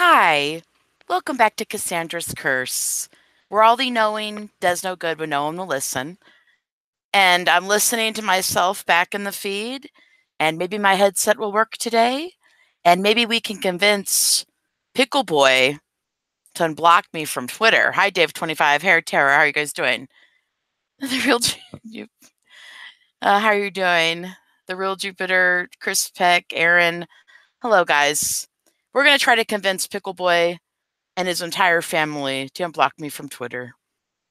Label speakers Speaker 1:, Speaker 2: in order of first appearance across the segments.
Speaker 1: Hi, welcome back to Cassandra's Curse, where all the knowing does no good when no one will listen. And I'm listening to myself back in the feed, and maybe my headset will work today, and maybe we can convince Pickle Boy to unblock me from Twitter. Hi, Dave25, Hair Terror, how are you guys doing? The real, how are you doing? The real Jupiter, Chris Peck, Aaron. Hello, guys. We're gonna try to convince Pickle Boy and his entire family to unblock me from Twitter.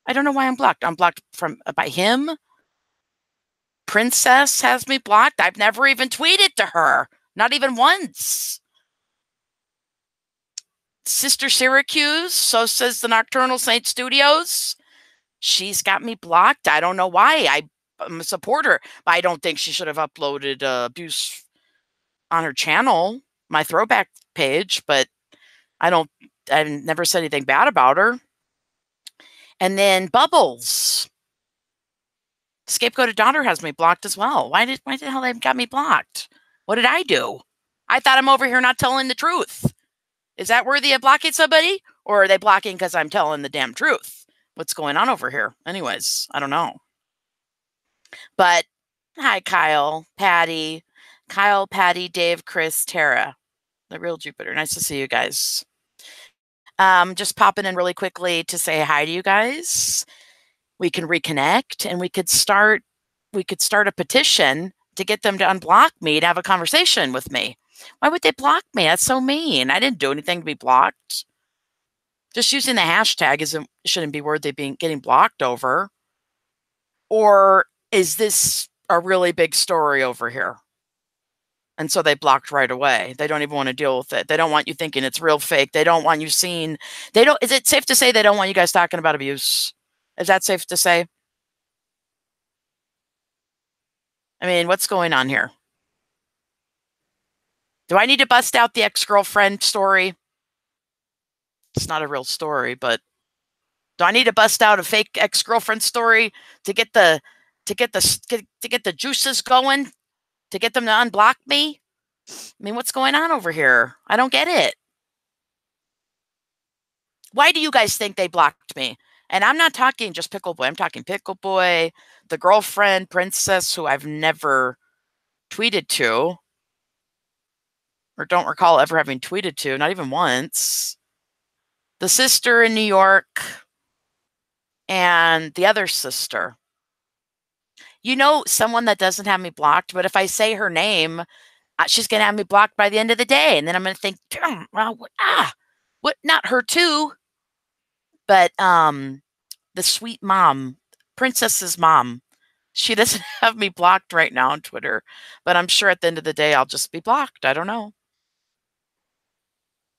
Speaker 1: I don't know why I'm blocked. I'm blocked from by him. Princess has me blocked. I've never even tweeted to her. Not even once. Sister Syracuse, so says the Nocturnal Saint Studios. She's got me blocked. I don't know why. I'm a supporter, but I don't think she should have uploaded abuse on her channel, my throwback page, but I've never said anything bad about her. And then Bubbles. Scapegoated daughter has me blocked as well. Why the hell they got me blocked? What did I do? I thought I'm over here not telling the truth. Is that worthy of blocking somebody? Or are they blocking because I'm telling the damn truth? What's going on over here? Anyways, I don't know. But hi, Kyle, Patty, Dave, Chris, Tara, the real Jupiter. Nice to see you guys. Just popping in really quickly to say hi to you guys. We can reconnect and we could start a petition to get them to unblock me to have a conversation with me. Why would they block me? That's so mean. I didn't do anything to be blocked. Just using the hashtag shouldn't be worthy of getting blocked over. Or is this a really big story over here? And so they blocked right away. They don't even want to deal with it. They don't want you thinking it's real fake. They don't want you seeing. Is it safe to say they don't want you guys talking about abuse? Is that safe to say? I mean, what's going on here? Do I need to bust out the ex-girlfriend story? It's not a real story, but do I need to bust out a fake ex-girlfriend story to get the juices going, to get them to unblock me? I mean, what's going on over here? I don't get it. Why do you guys think they blocked me? And I'm not talking just Pickle Boy. I'm talking Pickle Boy, the girlfriend, Princess, who I've never tweeted to, or don't recall ever having tweeted to, not even once. The sister in New York, and the other sister. You know, someone that doesn't have me blocked, but if I say her name, she's going to have me blocked by the end of the day. And then I'm going to think, well, what? Not her too. But the sweet mom, Princess's mom, she doesn't have me blocked right now on Twitter. But I'm sure at the end of the day, I'll just be blocked. I don't know.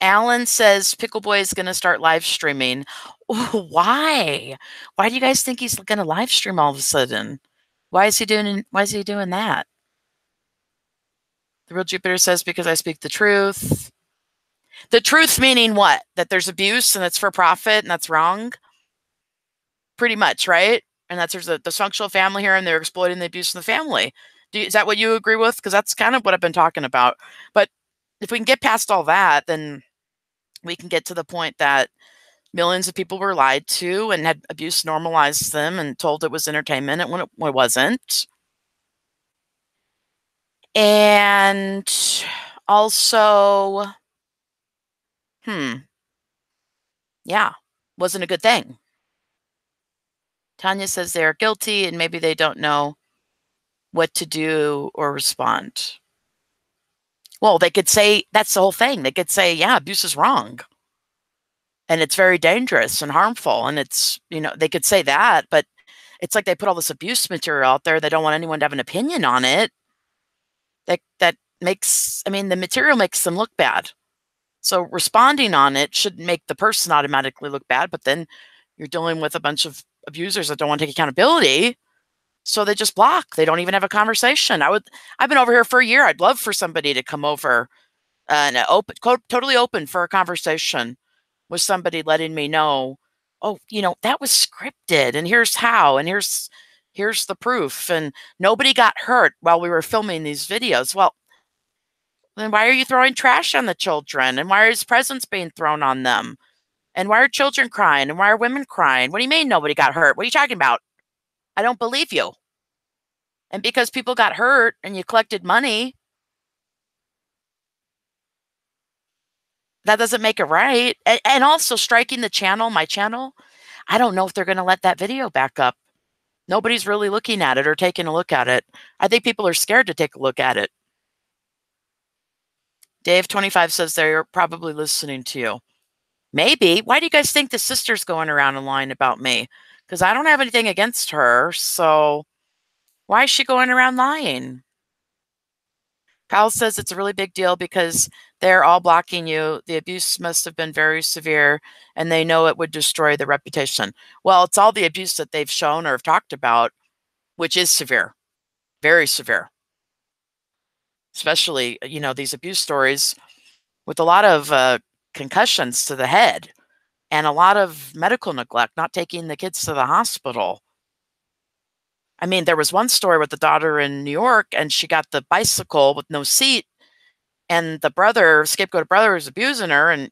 Speaker 1: Alan says Pickle Boy is going to start live streaming. Why? Why do you guys think he's going to live stream all of a sudden? Why is he doing that? The real Jupiter says because I speak the truth. The truth meaning what? That there's abuse and it's for profit and that's wrong? Pretty much, right? And that there's a dysfunctional family here and they're exploiting the abuse in the family. Is that what you agree with? Because that's kind of what I've been talking about. But if we can get past all that, then we can get to the point that millions of people were lied to and had abuse normalized them and told it was entertainment when it wasn't. And also, yeah, wasn't a good thing. Tanya says they're guilty and maybe they don't know what to do or respond. Well, they could say, that's the whole thing. They could say, yeah, abuse is wrong. And it's very dangerous and harmful. And it's, they could say that, but it's like they put all this abuse material out there. They don't want anyone to have an opinion on it. That makes, the material makes them look bad. So responding on it shouldn't make the person automatically look bad, but then you're dealing with a bunch of abusers that don't want to take accountability. So they just block. They don't even have a conversation. I've been over here for a year. I'd love for somebody to come over and totally open for a conversation with somebody letting me know, oh, that was scripted and here's how, and here's the proof. And nobody got hurt while we were filming these videos. Well, Then why are you throwing trash on the children? And why is presents being thrown on them? And why are children crying? And why are women crying? What do you mean nobody got hurt? What are you talking about? I don't believe you. And because people got hurt and you collected money, that doesn't make it right. And also striking the channel, my channel, I don't know if they're going to let that video back up. Nobody's really looking at it or taking a look at it. I think people are scared to take a look at it. Dave25 says they're probably listening to you. Maybe. Why do you guys think the sister's going around and lying about me? Because I don't have anything against her, so why is she going around lying? Kyle says it's a really big deal because they're all blocking you. The abuse must have been very severe, and they know it would destroy the reputation. Well, it's all the abuse that they've shown or have talked about, which is severe, very severe. Especially, these abuse stories with a lot of concussions to the head and a lot of medical neglect, not taking the kids to the hospital. I mean, there was one story with the daughter in New York, and she got the bicycle with no seat, and the scapegoat brother, was abusing her and,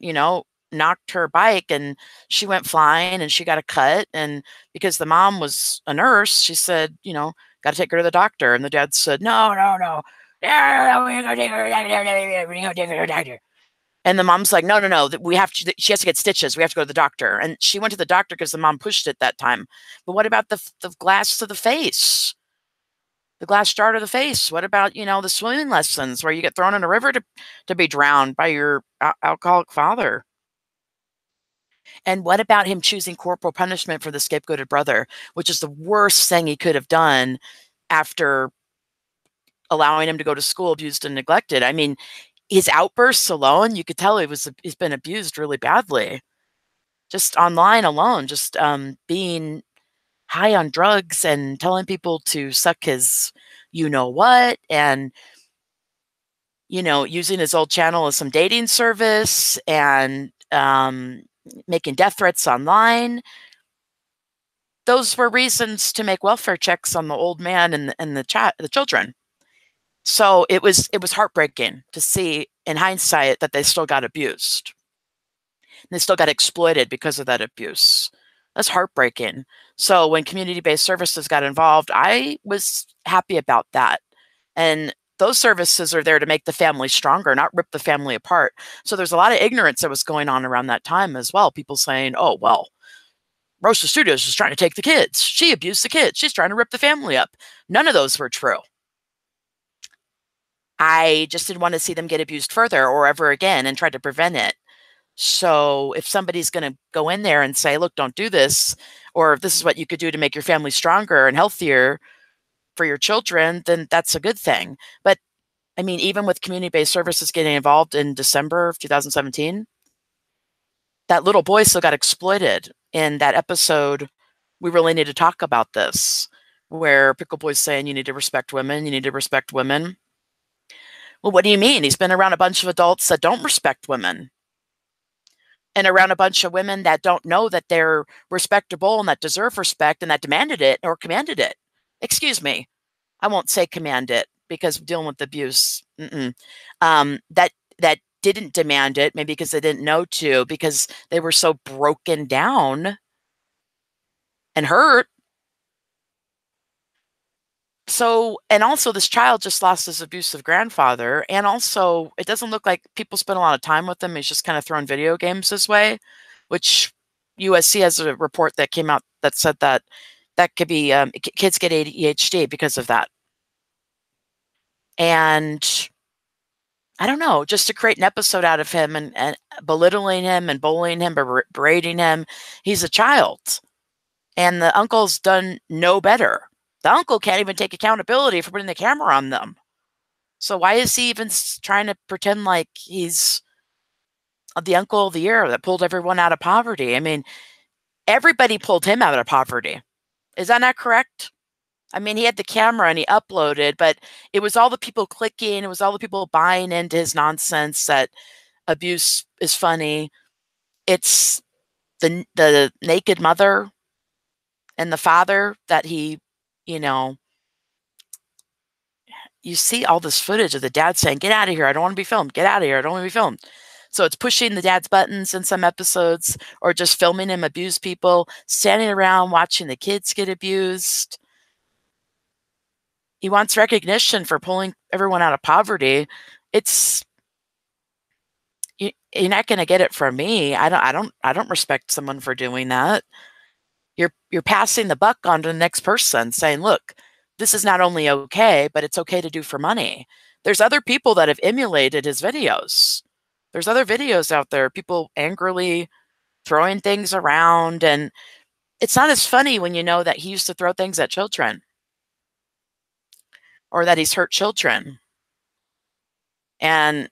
Speaker 1: knocked her bike, and she went flying and she got a cut. And because the mom was a nurse, she said, got to take her to the doctor. And the dad said, no, no, no. We're going to take her to the doctor. And the mom's like, no, no, no, she has to get stitches. We have to go to the doctor. And she went to the doctor because the mom pushed it that time. But what about the glass to the face? The glass jar to the face? What about, the swimming lessons where you get thrown in a river to be drowned by your alcoholic father? And what about him choosing corporal punishment for the scapegoated brother, which is the worst thing he could have done after allowing him to go to school abused and neglected? I mean, his outbursts alone, you could tell he's been abused really badly. Just online alone, just being high on drugs and telling people to suck his what, and using his old channel as some dating service, and making death threats online. Those were reasons to make welfare checks on the old man and the children. So it was heartbreaking to see in hindsight that they still got abused. They still got exploited because of that abuse. That's heartbreaking. So when community-based services got involved, I was happy about that. And those services are there to make the family stronger, not rip the family apart. So there's a lot of ignorance that was going on around that time as well. People saying, oh, well, Rosa Studios is trying to take the kids. She abused the kids. She's trying to rip the family up. None of those were true. I just didn't want to see them get abused further or ever again and try to prevent it. So if somebody's going to go in there and say, look, don't do this, or this is what you could do to make your family stronger and healthier for your children, then that's a good thing. But I mean, even with community-based services getting involved in December of 2017, that little boy still got exploited. In that episode, we really need to talk about this, where Pickle Boy's saying, you need to respect women, you need to respect women. Well, what do you mean? He's been around a bunch of adults that don't respect women, and around a bunch of women that don't know that they're respectable and that deserve respect and that demanded it or commanded it. Excuse me. I won't say command it because dealing with abuse, that didn't demand it, maybe because they didn't know to, because they were so broken down and hurt. So, and also this child just lost his abusive grandfather. And also it doesn't look like people spend a lot of time with him. He's just kind of throwing video games this way, which USC has a report that came out that said that could be, kids get ADHD because of that. And I don't know, just to create an episode out of him and belittling him and bullying him, berating him. He's a child. And the uncle's done no better. The uncle can't even take accountability for putting the camera on them. So why is he even trying to pretend like he's the uncle of the year that pulled everyone out of poverty? I mean, everybody pulled him out of poverty. Is that not correct? I mean, he had the camera and he uploaded, but it was all the people clicking. It was all the people buying into his nonsense that abuse is funny. It's the naked mother and the father that he, you see all this footage of the dad saying, "Get out of here. I don't want to be filmed. Get out of here. I don't want to be filmed." So it's pushing the dad's buttons in some episodes or just filming him abuse people, standing around watching the kids get abused. He wants recognition for pulling everyone out of poverty. It's you're not going to get it from me. I don't respect someone for doing that. You're passing the buck on to the next person saying, "Look, this is not only okay, but it's okay to do for money." There's other people that have emulated his videos. There's other videos out there, people angrily throwing things around, and it's not as funny when you know that he used to throw things at children or that he's hurt children. And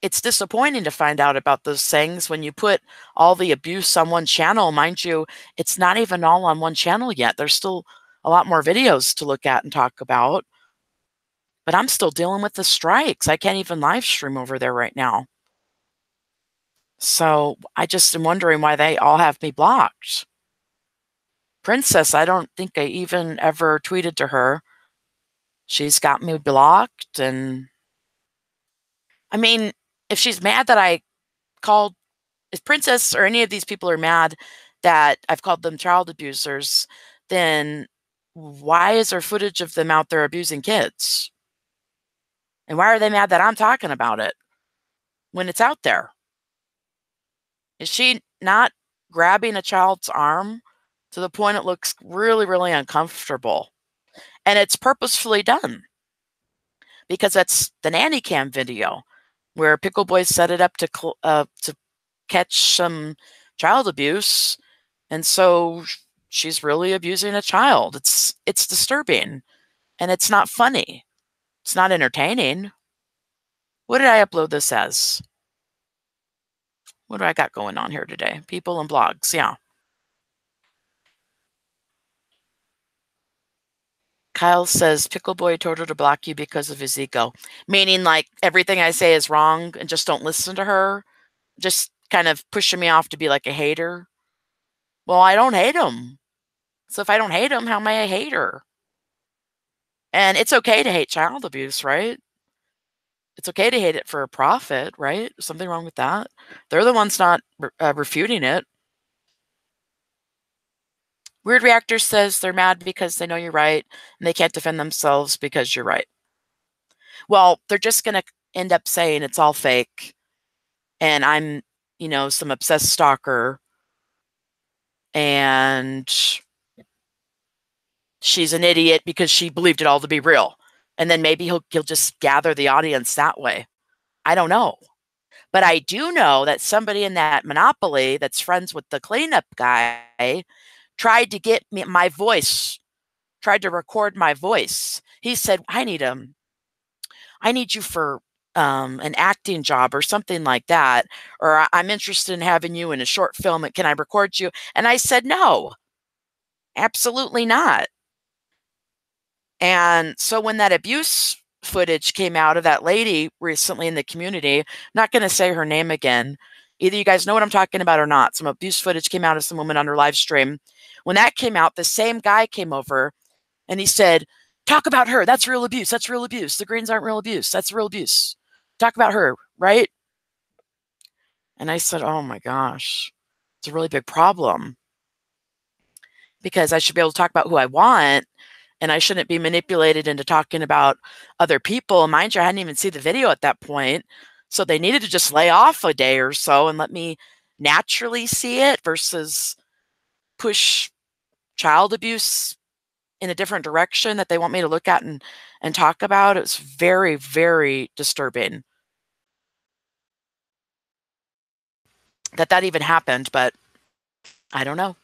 Speaker 1: it's disappointing to find out about those things when you put all the abuse on one channel. Mind you, it's not even all on one channel yet. There's still a lot more videos to look at and talk about. But I'm still dealing with the strikes. I can't even live stream over there right now. So I just am wondering why they all have me blocked. Princess, I don't think I even ever tweeted to her. She's got me blocked. And I mean, if she's mad that I called, if Princess or any of these people are mad that I've called them child abusers, then why is there footage of them out there abusing kids? And why are they mad that I'm talking about it when it's out there? Is she not grabbing a child's arm to the point it looks really, really uncomfortable? And it's purposefully done because that's the nanny cam video where Pickle Boy set it up to catch some child abuse. And so she's really abusing a child. It's disturbing and it's not funny. It's not entertaining. What did I upload this as? What do I got going on here today? People and blogs. Yeah. Kyle says, Pickle Boy told her to block you because of his ego. Meaning like everything I say is wrong and just don't listen to her. Just kind of pushing me off to be like a hater. Well, I don't hate him. So if I don't hate him, how am I a hater? And it's okay to hate child abuse, right? It's okay to hate it for a profit, right? Something wrong with that? They're the ones not refuting it. Weird Reactor says they're mad because they know you're right and they can't defend themselves because you're right. Well, they're just going to end up saying it's all fake and I'm, some obsessed stalker and she's an idiot because she believed it all to be real. And then maybe he'll just gather the audience that way. I don't know. But I do know that somebody in that monopoly that's friends with the cleanup guy tried to get me my voice, tried to record my voice. He said, I need you for an acting job or something like that, or I'm interested in having you in a short film. And can I record you? And I said, no, absolutely not. And so when that abuse footage came out of that lady recently in the community, I'm not going to say her name again. Either you guys know what I'm talking about or not. Some abuse footage came out of some woman on her live stream. When that came out, the same guy came over and he said, talk about her. That's real abuse. That's real abuse. The Greens aren't real abuse. That's real abuse. Talk about her, right? And I said, oh my gosh, it's a really big problem because I should be able to talk about who I want and I shouldn't be manipulated into talking about other people. Mind you, I hadn't even seen the video at that point. So they needed to just lay off a day or so and let me naturally see it versus push child abuse in a different direction that they want me to look at and talk about. It was very, very disturbing that even happened, but I don't know.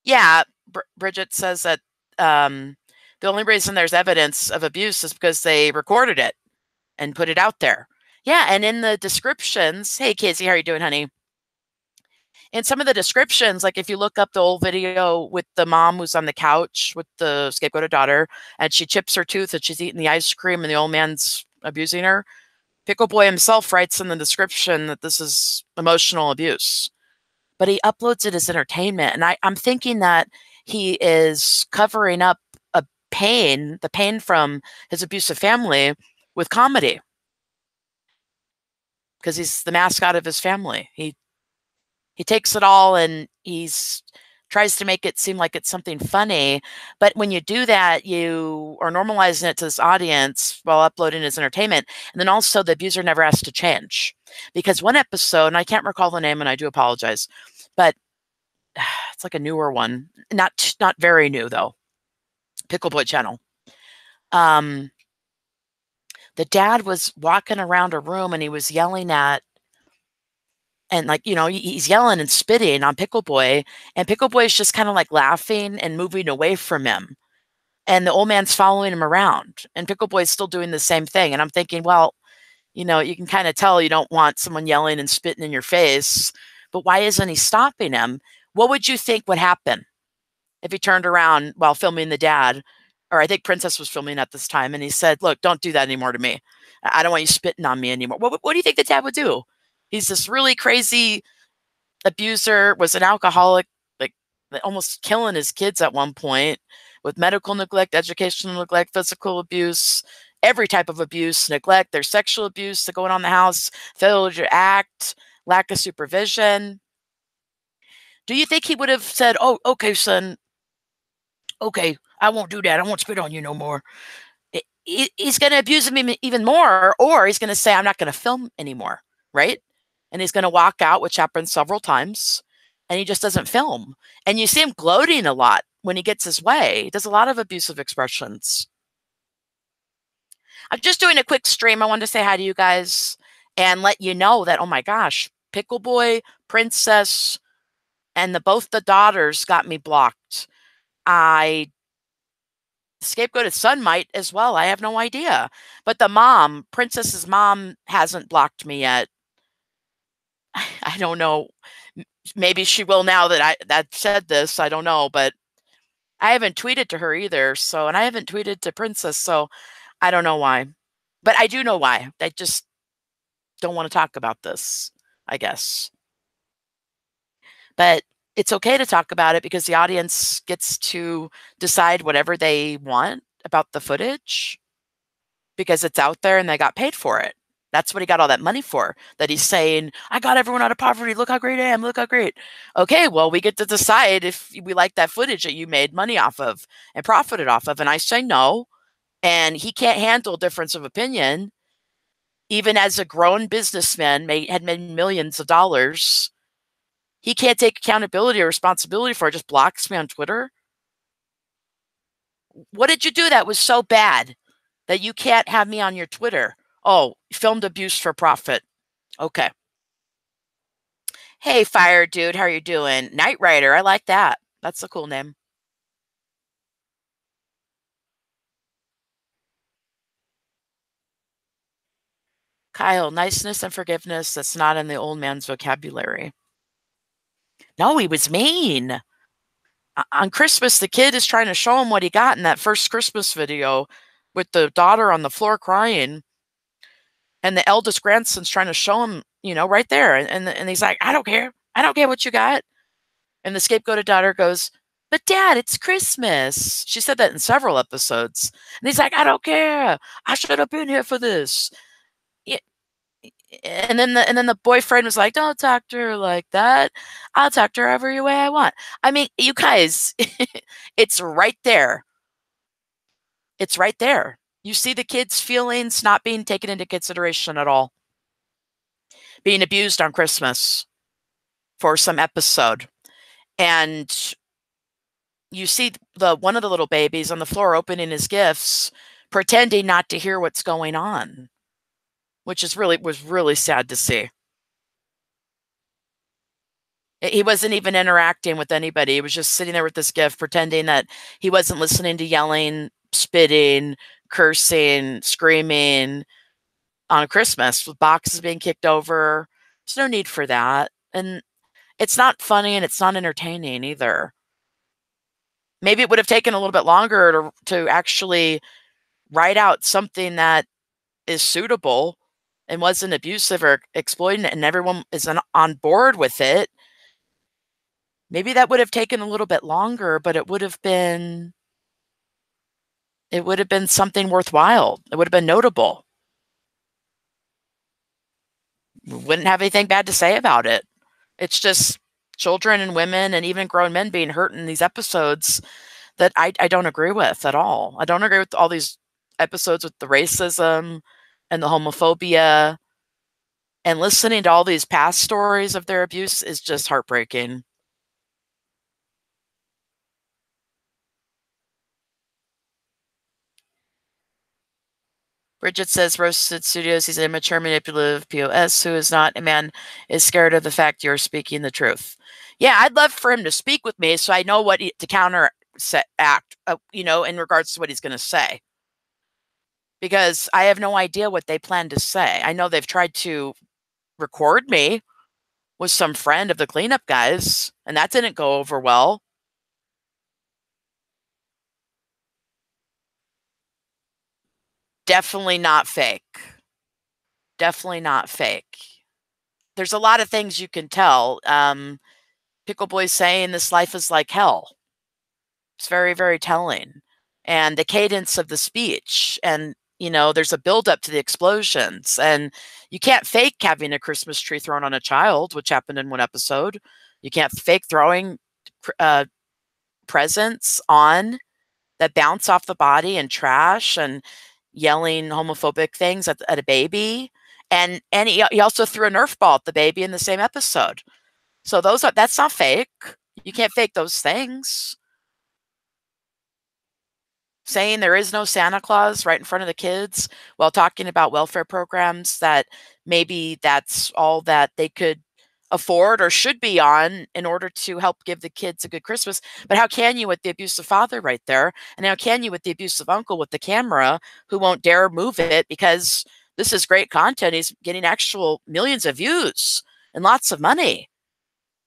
Speaker 1: Yeah, Bridgette says that the only reason there's evidence of abuse is because they recorded it and put it out there. Yeah, and in the descriptions, hey, Casey, how are you doing, honey? In some of the descriptions, like if you look up the old video with the mom who's on the couch with the scapegoated daughter, and she chips her tooth and she's eating the ice cream and the old man's abusing her, Pickle Boy himself writes in the description that this is emotional abuse. But he uploads it as entertainment. And I'm thinking that he is covering up the pain from his abusive family with comedy because he's the mascot of his family. He takes it all and he's tries to make it seem like it's something funny. But when you do that, you are normalizing it to this audience while uploading as entertainment. And then also the abuser never has to change. Because one episode, and I can't recall the name and I do apologize, but it's like a newer one. Not very new though. Pickle Boy channel. The dad was walking around a room and he was yelling at, and like, he's yelling and spitting on Pickle Boy, and Pickle Boy is just kind of like laughing and moving away from him. And the old man's following him around, and Pickle Boy's still doing the same thing. And I'm thinking, well, you can kind of tell you don't want someone yelling and spitting in your face, but why isn't he stopping him? What would you think would happen if he turned around while filming the dad? Or I think Princess was filming at this time, and he said, look, don't do that anymore to me. I don't want you spitting on me anymore. What do you think the dad would do? He's this really crazy abuser, was an alcoholic, like almost killing his kids at one point with medical neglect, educational neglect, physical abuse, every type of abuse, neglect. There's sexual abuse that going on in the house, failure to act, lack of supervision. Do you think he would have said, oh, okay, son, okay, I won't do that. I won't spit on you no more. He's going to abuse him even more, or he's going to say, I'm not going to film anymore, right? And he's going to walk out, which happens several times, and he just doesn't film. And you see him gloating a lot when he gets his way. He does a lot of abusive expressions. I'm just doing a quick stream. I wanted to say hi to you guys and let you know that, oh my gosh, Pickle Boy, Princess, and both the daughters got me blocked. Scapegoated son might as well. I have no idea. But the mom, Princess's mom, hasn't blocked me yet. I don't know. Maybe she will now that I've said this. I don't know, but I haven't tweeted to her either. So, and I haven't tweeted to Princess, so I don't know why. But I do know why. I just don't want to talk about this, I guess. But it's okay to talk about it because the audience gets to decide whatever they want about the footage because it's out there and they got paid for it. That's what he got all that money for, that he's saying, I got everyone out of poverty. Look how great I am. Look how great. Okay, well, we get to decide if we like that footage that you made money off of and profited off of. And I say no. And he can't handle difference of opinion. Even as a grown businessman, had made millions of dollars, he can't take accountability or responsibility for it, just blocks me on Twitter. What did you do that was so bad that you can't have me on your Twitter? Oh, filmed abuse for profit. Okay. Hey, Fire Dude, how are you doing? Knight Rider, I like that. That's a cool name. Kyle, niceness and forgiveness, that's not in the old man's vocabulary. No, he was mean. On Christmas, the kid is trying to show him what he got in that first Christmas video with the daughter on the floor crying. And the eldest grandson's trying to show him, right there. And he's like, I don't care. I don't care what you got. And the scapegoated daughter goes, but Dad, it's Christmas. She said that in several episodes. And he's like, I don't care. I should have been here for this. And then the boyfriend was like, don't talk to her like that. I'll talk to her every way I want. I mean, you guys, it's right there. It's right there. You see the kids' feelings not being taken into consideration at all. Being abused on Christmas for some episode. And you see one of the little babies on the floor opening his gifts, pretending not to hear what's going on, which was really sad to see. He wasn't even interacting with anybody. He was just sitting there with this gift, pretending that he wasn't listening to yelling, spitting, cursing, screaming on Christmas with boxes being kicked over. There's no need for that. And it's not funny and it's not entertaining either. Maybe it would have taken a little bit longer to actually write out something that is suitable and wasn't abusive or exploiting it, and everyone is on board with it. Maybe that would have taken a little bit longer, but it would have been something worthwhile. It would have been notable. Wouldn't have anything bad to say about it. It's just children and women and even grown men being hurt in these episodes that I don't agree with at all. I don't agree with all these episodes with the racism and the homophobia, and listening to all these past stories of their abuse is just heartbreaking. Bridgette says Roasted Studios, he's an immature, manipulative POS who is not a man, is scared of the fact you're speaking the truth. Yeah, I'd love for him to speak with me so I know what to counter act, in regards to what he's going to say. Because I have no idea what they plan to say. I know they've tried to record me with some friend of the cleanup guys, and that didn't go over well. Definitely not fake. Definitely not fake. There's a lot of things you can tell. Pickle Boy's saying this life is like hell. It's very, very telling. And the cadence of the speech, and there's a buildup to the explosions, and you can't fake having a Christmas tree thrown on a child, which happened in one episode. You can't fake throwing presents on that bounce off the body and trash and yelling homophobic things at a baby. And he also threw a Nerf ball at the baby in the same episode. So that's not fake. You can't fake those things. Saying there is no Santa Claus right in front of the kids while talking about welfare programs that maybe that's all that they could afford or should be on in order to help give the kids a good Christmas. But how can you with the abusive father right there? And how can you with the abusive uncle with the camera who won't dare move it because this is great content. He's getting actual millions of views and lots of money.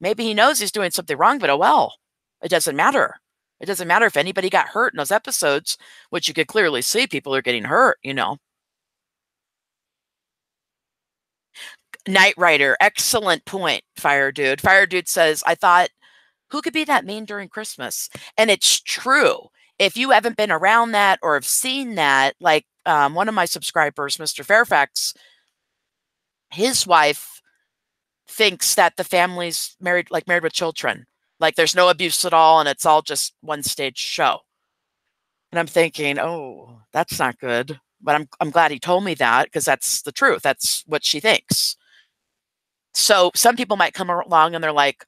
Speaker 1: Maybe he knows he's doing something wrong, but oh well, it doesn't matter. It doesn't matter if anybody got hurt in those episodes, which you could clearly see people are getting hurt. Knight Rider, excellent point, Fire Dude. Fire Dude says, I thought, who could be that mean during Christmas? And it's true. If you haven't been around that or have seen that, like one of my subscribers, Mr. Fairfax, his wife thinks that the family's married with children. Like there's no abuse at all and it's all just one stage show. And I'm thinking, oh, that's not good. But I'm glad he told me that because that's the truth. That's what she thinks. So some people might come along and they're like,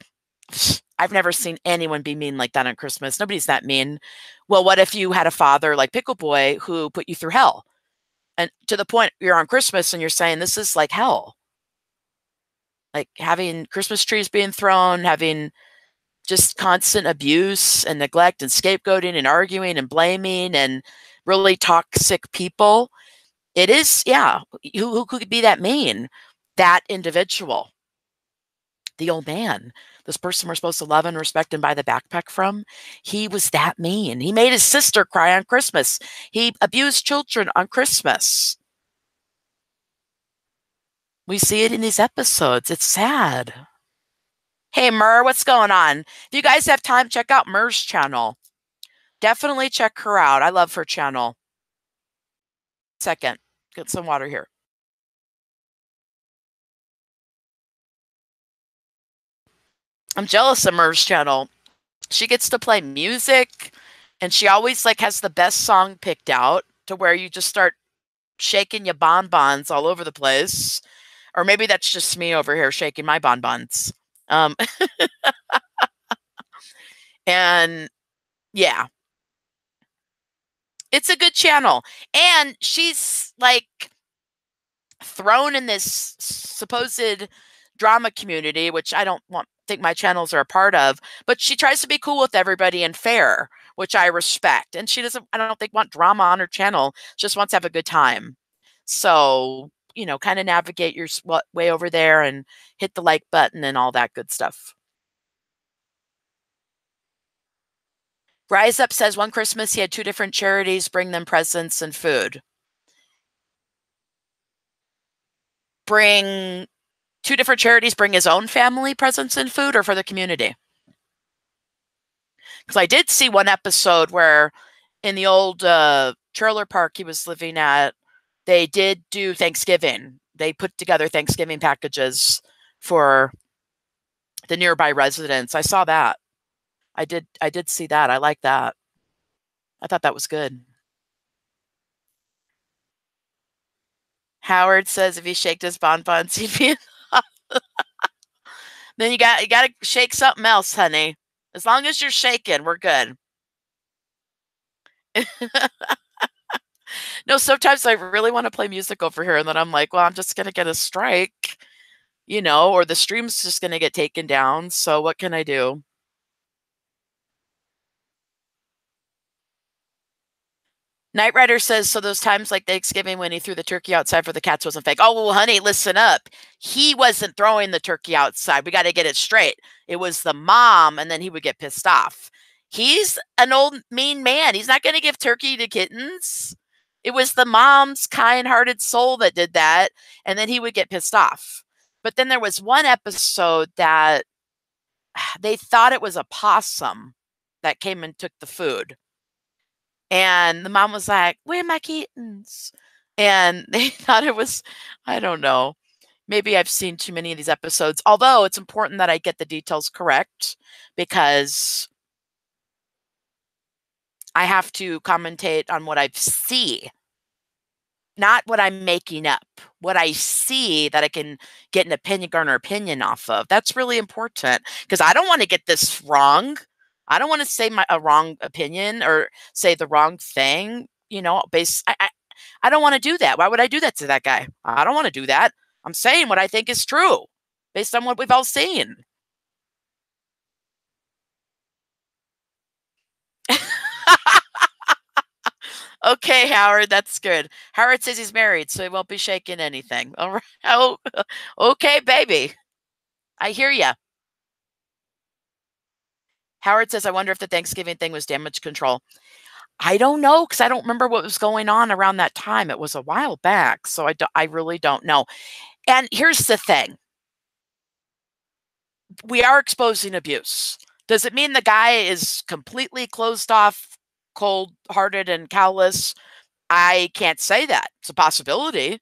Speaker 1: I've never seen anyone be mean like that on Christmas. Nobody's that mean. Well, what if you had a father like Pickle Boy who put you through hell? And to the point you're on Christmas and you're saying this is like hell. Like having Christmas trees being thrown, having just constant abuse and neglect and scapegoating and arguing and blaming and really toxic people. It is, yeah. Who could be that mean? That individual, the old man, this person we're supposed to love and respect and buy the backpack from, he was that mean. He made his sister cry on Christmas. He abused children on Christmas. We see it in these episodes. It's sad. Hey, Mur, what's going on? If you guys have time, check out Mur's channel. Definitely check her out. I love her channel. Second, get some water here. I'm jealous of Mur's channel. She gets to play music, and she always has the best song picked out to where you just start shaking your bonbons all over the place. Or maybe that's just me over here shaking my bonbons. And yeah, it's a good channel. And she's thrown in this supposed drama community, which I don't think my channels are a part of, but she tries to be cool with everybody and fair, which I respect. And she doesn't, I don't think, want drama on her channel. She just wants to have a good time. So, kind of navigate your way over there and hit the like button and all that good stuff. Rise Up says one Christmas he had 2 different charities bring them presents and food. Bring 2 different charities bring his own family presents and food or for the community? Because I did see one episode where in the old trailer park he was living at, they did do Thanksgiving. They put together Thanksgiving packages for the nearby residents. I saw that. I did see that. I like that. I thought that was good. Howard says if he shaked his bonbons, he'd be. Then you got to shake something else, honey. As long as you're shaking, we're good. No, sometimes I really want to play music over here, and then I'm like, well, I'm just gonna get a strike, or the stream's just gonna get taken down. So what can I do? Knight Rider says, so those times like Thanksgiving when he threw the turkey outside for the cats wasn't fake. Oh, well, honey, listen up. He wasn't throwing the turkey outside. We got to get it straight. It was the mom, and then he would get pissed off. He's an old mean man. He's not going to give turkey to kittens. It was the mom's kind-hearted soul that did that, and then he would get pissed off. But then there was one episode that they thought it was a possum that came and took the food. And the mom was like, "Where are my kittens?" And they thought it was, I don't know. Maybe I've seen too many of these episodes. Although it's important that I get the details correct because I have to commentate on what I see, not what I'm making up. What I see that I can get an opinion, garner opinion off of. That's really important because I don't want to get this wrong. I don't want to say a wrong opinion or say the wrong thing, I don't want to do that. Why would I do that to that guy? I don't want to do that. I'm saying what I think is true based on what we've all seen. Okay, Howard, that's good. Howard says he's married, so he won't be shaking anything. All right. Oh, okay, baby. I hear you. Howard says, I wonder if the Thanksgiving thing was damage control. I don't know because I don't remember what was going on around that time. It was a while back, so I really don't know. And here's the thing. We are exposing abuse. Does it mean the guy is completely closed off, cold-hearted, and callous? I can't say that. It's a possibility.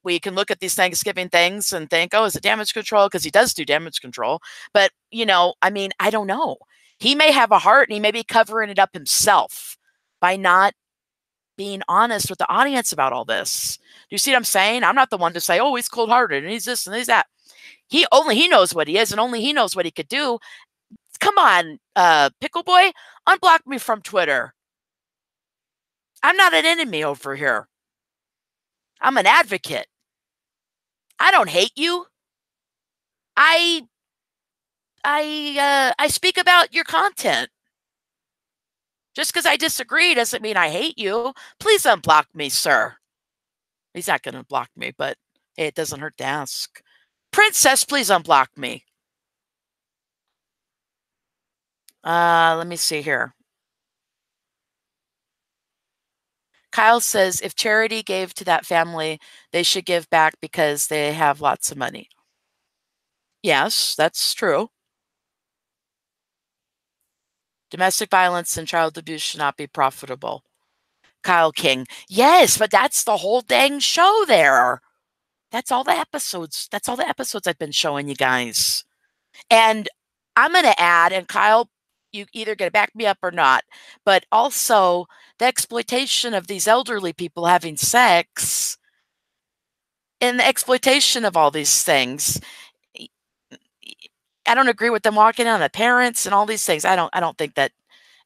Speaker 1: We can look at these Thanksgiving things and think, oh, is it damage control? Because he does do damage control. But, I don't know. He may have a heart and he may be covering it up himself by not being honest with the audience about all this. Do you see what I'm saying? I'm not the one to say, oh, he's cold-hearted and he's this and he's that. He knows what he is and only he knows what he could do. Come on, Pickle Boy, unblock me from Twitter. I'm not an enemy over here. I'm an advocate. I don't hate you. I speak about your content. Just because I disagree doesn't mean I hate you. Please unblock me, sir. He's not going to block me, but hey, it doesn't hurt to ask. Princess, please unblock me. Let me see here. Kyle says, if charity gave to that family, they should give back because they have lots of money. Yes, that's true. Domestic violence and child abuse should not be profitable. Kyle King. Yes, but that's the whole dang show there. That's all the episodes. That's all the episodes I've been showing you guys. And I'm going to add, and Kyle, you either going to back me up or not, but also the exploitation of these elderly people having sex and the exploitation of all these things. I don't agree with them walking on the parents and all these things. I don't think that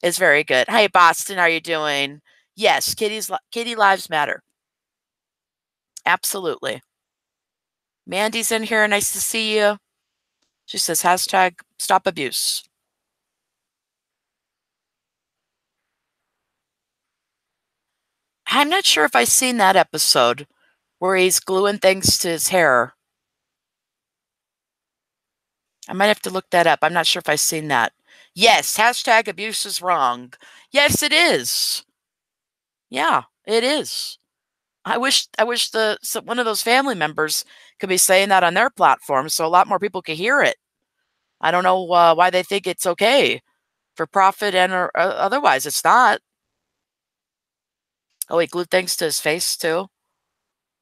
Speaker 1: is very good. Hey, Boston, how are you doing? Yes, kitty lives matter. Absolutely. Mandy's in here. Nice to see you. She says, hashtag stop abuse. I'm not sure if I've seen that episode where he's gluing things to his hair. I might have to look that up. I'm not sure if I've seen that. Yes, hashtag abuse is wrong. Yes, it is. Yeah, it is. I wish one of those family members could be saying that on their platform so a lot more people could hear it. I don't know why they think it's okay. for profit and or otherwise. It's not. Oh, he glued things to his face too.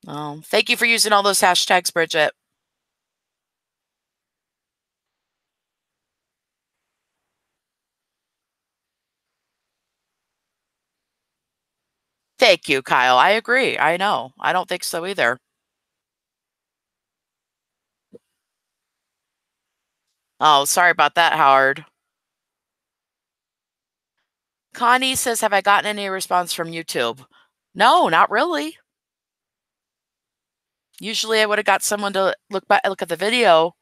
Speaker 1: Oh, thank you for using all those hashtags, Bridgette. Thank you, Kyle. I agree. I know. I don't think so either. Oh, sorry about that, Howard. Connie says, have I gotten any response from YouTube? No, not really. Usually I would have got someone to look at the video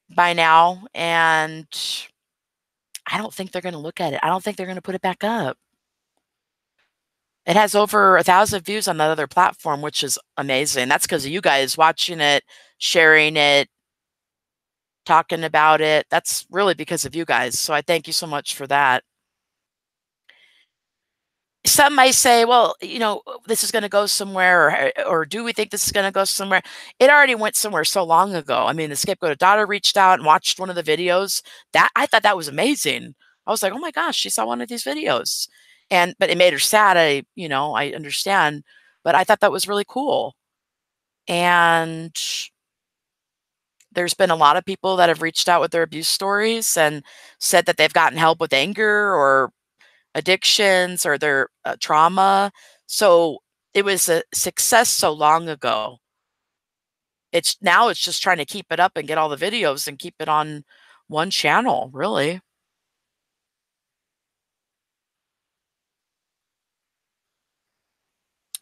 Speaker 1: by now, and I don't think they're going to look at it. I don't think they're going to put it back up. It has over 1,000 views on that other platform, which is amazing. That's because of you guys watching it, sharing it, talking about it. That's really because of you guys. So I thank you so much for that. Some might say, well, this is going to go somewhere, or do we think this is going to go somewhere? It already went somewhere so long ago. I mean, the scapegoat daughter reached out and watched one of the videos. That I thought that was amazing. I was like, oh my gosh, she saw one of these videos, but it made her sad. I understand, but I thought that was really cool. And there's been a lot of people that have reached out with their abuse stories and said that they've gotten help with anger or addictions or their trauma. So it was a success so long ago. It's just trying to keep it up and get all the videos and keep it on one channel, really.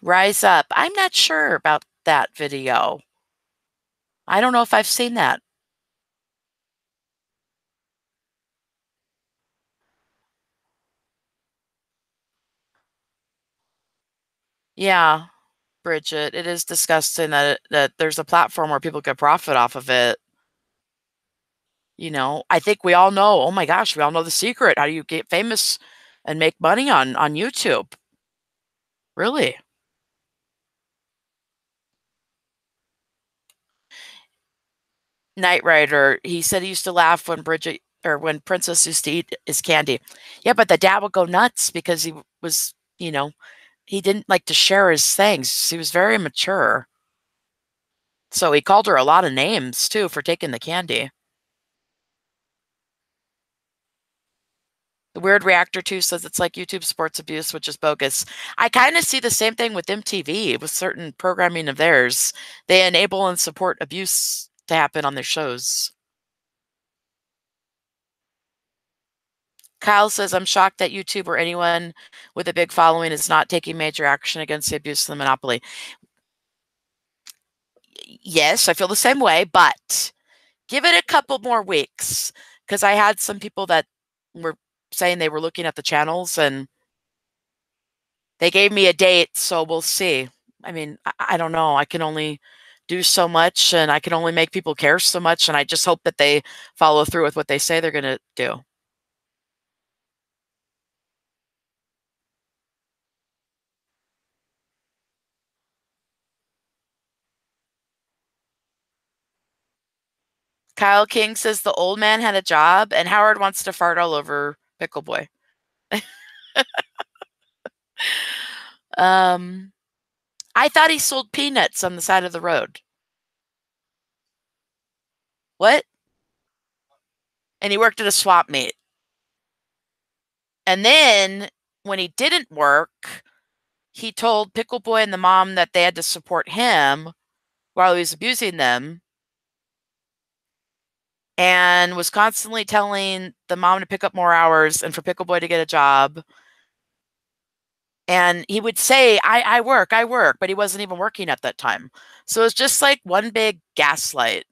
Speaker 1: Rise Up. I'm not sure about that video. I don't know if I've seen that. Yeah, Bridgette, it is disgusting that there's a platform where people could profit off of it. I think we all know, oh my gosh, we all know the secret. How do you get famous and make money on YouTube? Really? Knight Rider, he said he used to laugh when when Princess used to eat his candy. Yeah, but the dad would go nuts because he was, he didn't like to share his things. He was very mature. So he called her a lot of names too for taking the candy. The Weird Reactor 2 says it's like YouTube sports abuse, which is bogus. I kind of see the same thing with MTV, with certain programming of theirs. They enable and support abuse to happen on their shows. Kyle says, I'm shocked that YouTube or anyone with a big following is not taking major action against the abuse of the monopoly. Yes, I feel the same way, but give it a couple more weeks, because I had some people that were saying they were looking at the channels and they gave me a date, so we'll see. I mean, I don't know. I can only do so much, and I can only make people care so much, and I just hope that they follow through with what they say they're going to do. Kyle King says the old man had a job, and Howard wants to fart all over Pickle Boy. I thought he sold peanuts on the side of the road. What? And he worked at a swap meet. And then when he didn't work, he told Pickle Boy and the mom that they had to support him while he was abusing them, and was constantly telling the mom to pick up more hours and for Pickle Boy to get a job. And he would say, I work, but he wasn't even working at that time. So it's just like one big gaslight.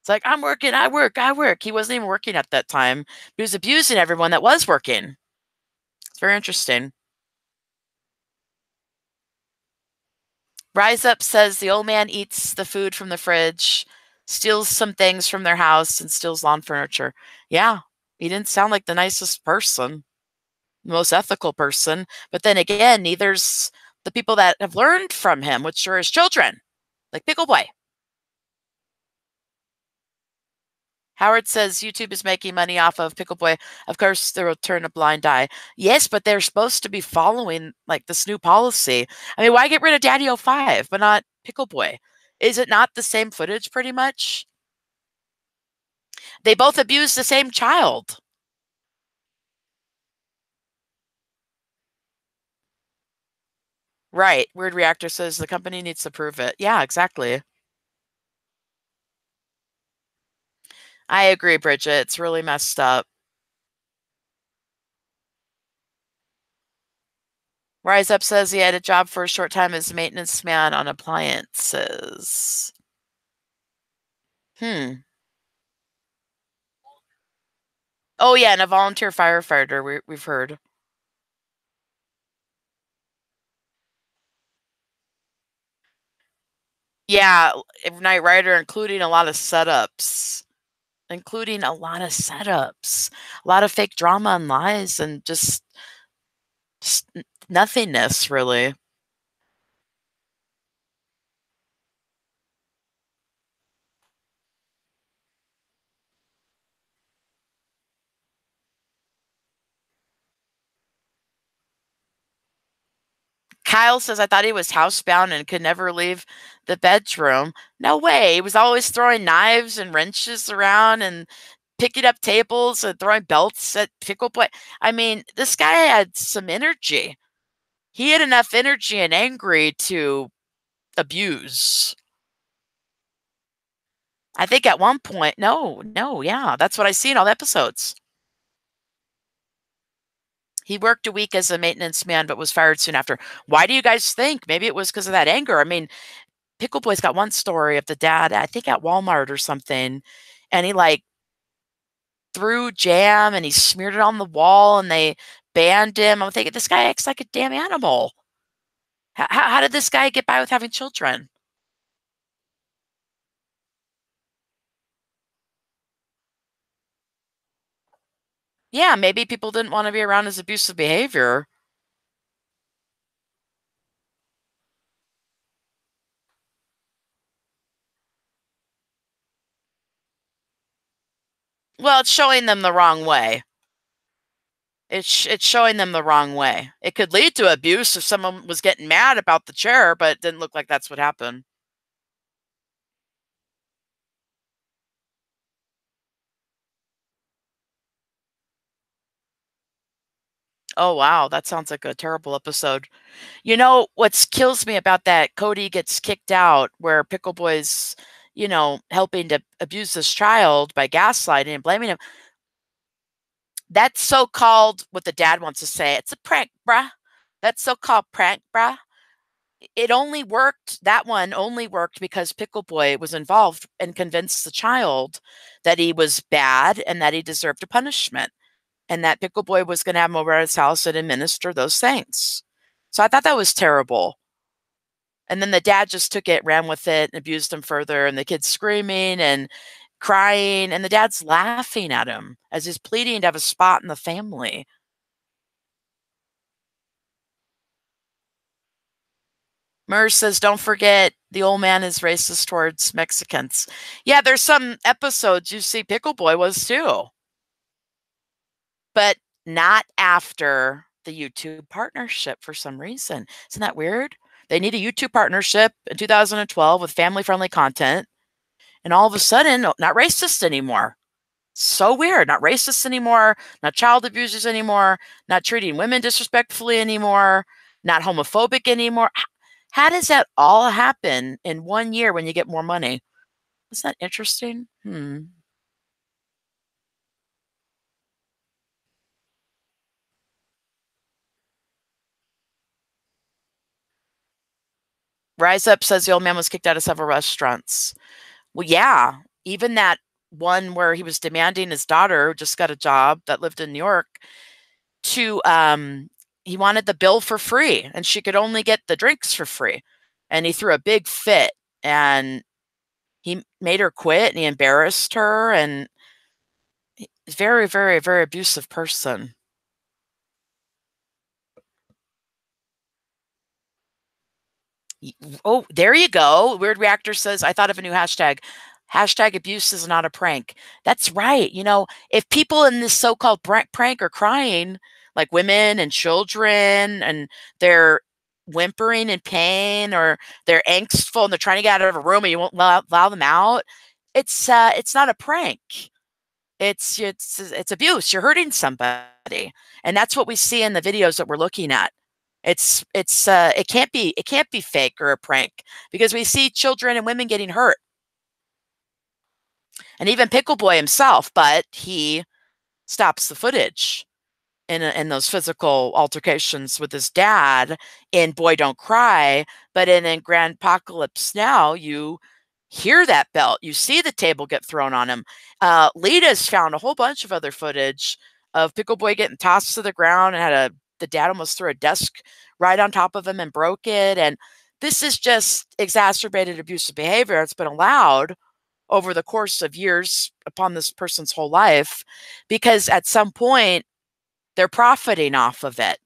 Speaker 1: It's like, I'm working, I work. He wasn't even working at that time. He was abusing everyone that was working. It's very interesting. Rise Up says the old man eats the food from the fridge, steals some things from their house, and steals lawn furniture. Yeah, he didn't sound like the nicest person, the most ethical person. But then again, neither's the people that have learned from him, which are his children, like Pickle Boy. Howard says YouTube is making money off of Pickle Boy. Of course, they will turn a blind eye. Yes, but they're supposed to be following like this new policy. I mean, why get rid of Daddy 05 but not Pickle Boy? Is it not the same footage pretty much? They both abused the same child. Right. Weird Reactor says the company needs to prove it. Yeah, exactly. I agree, Bridget. It's really messed up. Rise Up says he had a job for a short time as maintenance man on appliances. Hmm. Oh, yeah, and a volunteer firefighter, we've heard. Yeah, Knight Rider, including a lot of setups. Including a lot of setups. A lot of fake drama and lies and just nothingness, really. Kyle says, I thought he was housebound and could never leave the bedroom. No way. He was always throwing knives and wrenches around and picking up tables and throwing belts at Pickle Boy. I mean, this guy had some energy. He had enough energy and angry to abuse. I think at one point, no, yeah, that's what I see in all the episodes. He worked a week as a maintenance man, but was fired soon after. Why do you guys think? Maybe it was because of that anger. I mean, Pickle Boy's got one story of the dad, I think at Walmart or something, and he like threw jam and he smeared it on the wall and they banned him. I'm thinking, this guy acts like a damn animal. How did this guy get by with having children? Yeah, maybe people didn't want to be around his abusive behavior. Well, it's showing them the wrong way. It's showing them the wrong way. It could lead to abuse if someone was getting mad about the chair, but it didn't look like that's what happened. Oh, wow, that sounds like a terrible episode. You know, what kills me about that, Cody gets kicked out where Pickle Boy's, helping to abuse this child by gaslighting and blaming him. That's so-called what the dad wants to say, "It's a prank, bruh." That so-called prank, bruh. It only worked that one only worked because Pickle Boy was involved and convinced the child that he was bad and that he deserved a punishment, and that Pickle Boy was gonna have him over at his house and administer those things. So I thought that was terrible. And then the dad just took it, ran with it, and abused him further, and the kid's screaming and crying, and the dad's laughing at him as he's pleading to have a spot in the family. Murs says, "Don't forget, the old man is racist towards Mexicans." Yeah, there's some episodes you see Pickle Boy was too, but not after the YouTube partnership for some reason. Isn't that weird? They need a YouTube partnership in 2012 with family-friendly content, and all of a sudden, not racist anymore. So weird. Not racist anymore, not child abusers anymore, not treating women disrespectfully anymore, not homophobic anymore. How does that all happen in 1 year when you get more money? Isn't that interesting? Hmm. Rise Up says the old man was kicked out of several restaurants. Well, yeah, even that one where he was demanding his daughter, who just got a job that lived in New York, to he wanted the bill for free and she could only get the drinks for free. And he threw a big fit and he made her quit and he embarrassed her and he's very, very, very abusive person. Oh, there you go. Weird Reactor says, I thought of a new hashtag. Hashtag abuse is not a prank. That's right. You know, if people in this so-called prank are crying, like women and children, and they're whimpering in pain or they're angstful and they're trying to get out of a room and you won't allow them out, it's not a prank. It's abuse. You're hurting somebody. And that's what we see in the videos that we're looking at. It can't be fake or a prank because we see children and women getting hurt. And even Pickle Boy himself, but he stops the footage in those physical altercations with his dad in Boy Don't Cry. But in Grand Apocalypse Now, you hear that belt. You see the table get thrown on him. Lita's found a whole bunch of other footage of Pickle Boy getting tossed to the ground and the dad almost threw a desk right on top of him and broke it. And this is just exacerbated abusive behavior. It's been allowed over the course of years upon this person's whole life because at some point they're profiting off of it.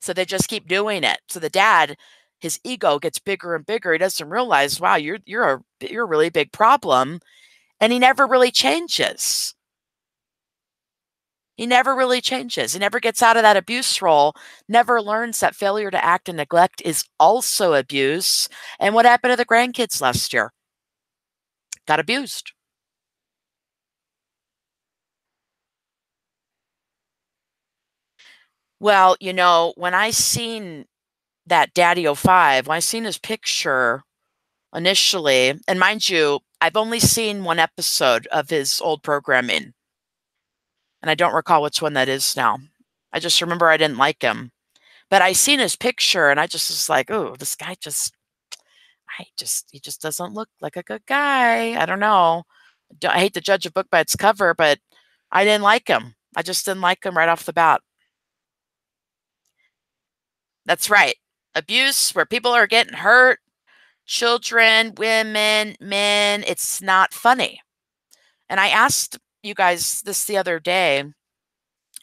Speaker 1: So they just keep doing it. So the dad, his ego gets bigger and bigger. He doesn't realize, wow, you're a really big problem, and he never really changes. He never really changes. He never gets out of that abuse role, never learns that failure to act and neglect is also abuse. And what happened to the grandkids last year? Got abused. Well, you know, when I seen that Daddy-O-5, when I seen his picture initially, and mind you, I've only seen one episode of his old programming, and I don't recall which one that is now. I just remember I didn't like him. But I seen his picture and I just was like, oh, this guy he just doesn't look like a good guy. I don't know. I hate to judge a book by its cover, but I didn't like him. I just didn't like him right off the bat. That's right. Abuse where people are getting hurt, children, women, men, it's not funny. And I asked you guys this the other day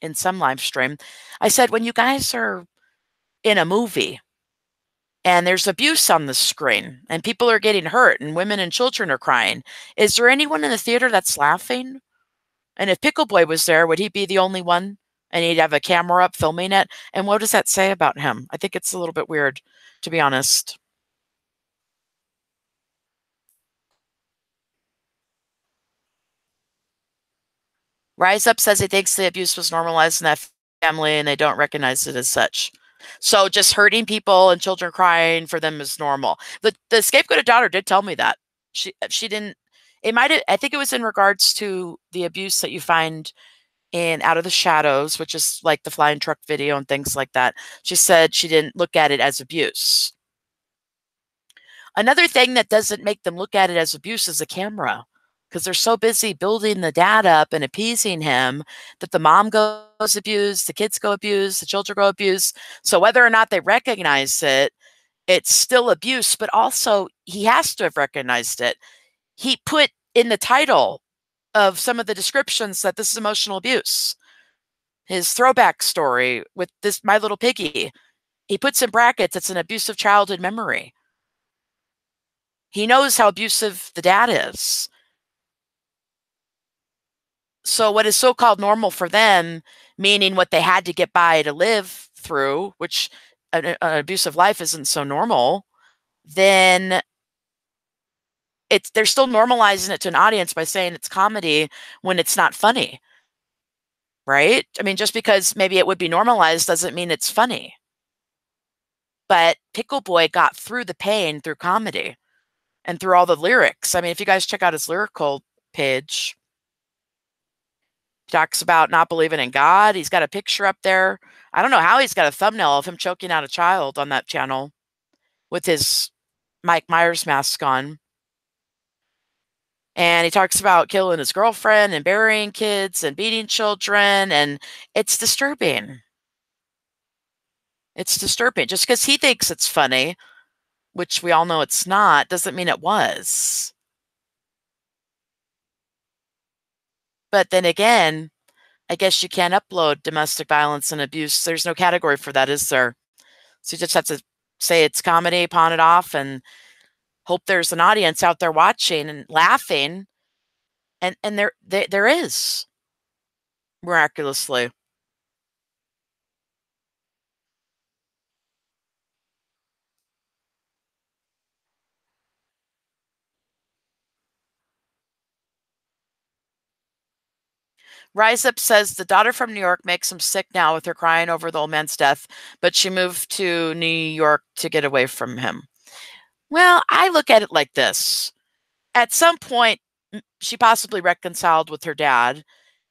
Speaker 1: in some live stream. I said, when you guys are in a movie and there's abuse on the screen and people are getting hurt and women and children are crying, is there anyone in the theater that's laughing? And if Pickle Boy was there, would he be the only one? And he'd have a camera up filming it? And what does that say about him? I think it's a little bit weird, to be honest. Rise Up says he thinks the abuse was normalized in that family and they don't recognize it as such. So just hurting people and children crying for them is normal. The scapegoated daughter did tell me that. She didn't it might have I think it was in regards to the abuse that you find in Out of the Shadows, which is like the flying truck video and things like that. She said she didn't look at it as abuse. Another thing that doesn't make them look at it as abuse is the camera, because they're so busy building the dad up and appeasing him that the mom goes abused, the kids go abused, the children go abused. So whether or not they recognize it, it's still abuse, but also he has to have recognized it. He put in the title of some of the descriptions that this is emotional abuse. His throwback story with this My Little Piggy, he puts in brackets, it's an abusive childhood memory. He knows how abusive the dad is. So what is so-called normal for them, meaning what they had to get by to live through, which an abusive life isn't so normal, then they're still normalizing it to an audience by saying it's comedy when it's not funny. Right? I mean, just because maybe it would be normalized doesn't mean it's funny. But Pickle Boy got through the pain through comedy and through all the lyrics. I mean, if you guys check out his lyrical page, he talks about not believing in God. He's got a picture up there. I don't know how he's got a thumbnail of him choking out a child on that channel with his Mike Myers mask on. And he talks about killing his girlfriend and burying kids and beating children. And it's disturbing. It's disturbing. Just because he thinks it's funny, which we all know it's not, doesn't mean it was. But then again, I guess you can't upload domestic violence and abuse. There's no category for that, is there? So you just have to say it's comedy, pawn it off, and hope there's an audience out there watching and laughing, and there is, miraculously. Rise Up says the daughter from New York makes him sick now with her crying over the old man's death, but she moved to New York to get away from him. Well, I look at it like this. At some point, she possibly reconciled with her dad,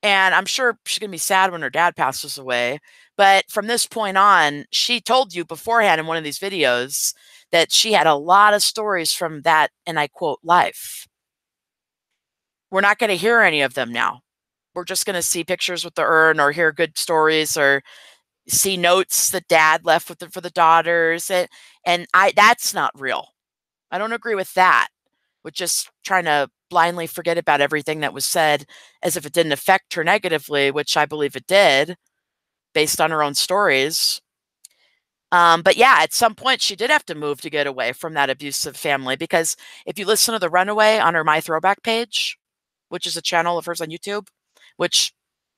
Speaker 1: and I'm sure she's going to be sad when her dad passes away. But from this point on, she told you beforehand in one of these videos that she had a lot of stories from that, and I quote, life. We're not going to hear any of them now. We're just going to see pictures with the urn or hear good stories or see notes that dad left with for the daughters. And that's not real. I don't agree with that, with just trying to blindly forget about everything that was said as if it didn't affect her negatively, which I believe it did based on her own stories. But yeah, at some point she did have to move to get away from that abusive family, because if you listen to The Runaway on her My Throwback page, which is a channel of hers on YouTube, which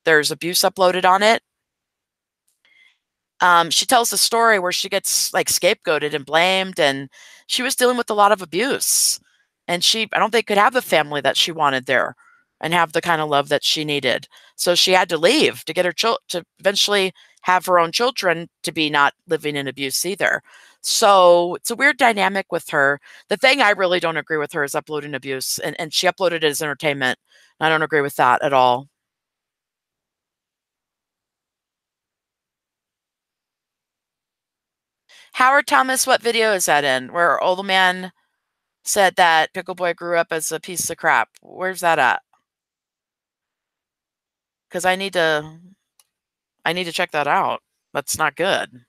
Speaker 1: there's abuse uploaded on it, she tells a story where she gets like scapegoated and blamed, and she was dealing with a lot of abuse. And I don't think, could have the family that she wanted there and have the kind of love that she needed. So she had to leave to get her to eventually have her own children, to be not living in abuse either. So it's a weird dynamic with her. The thing I really don't agree with her is uploading abuse, and she uploaded it as entertainment. I don't agree with that at all. Howard Thomas, what video is that in? Where old man said that Pickle Boy grew up as a piece of crap. Where's that at? Because I need to check that out. That's not good.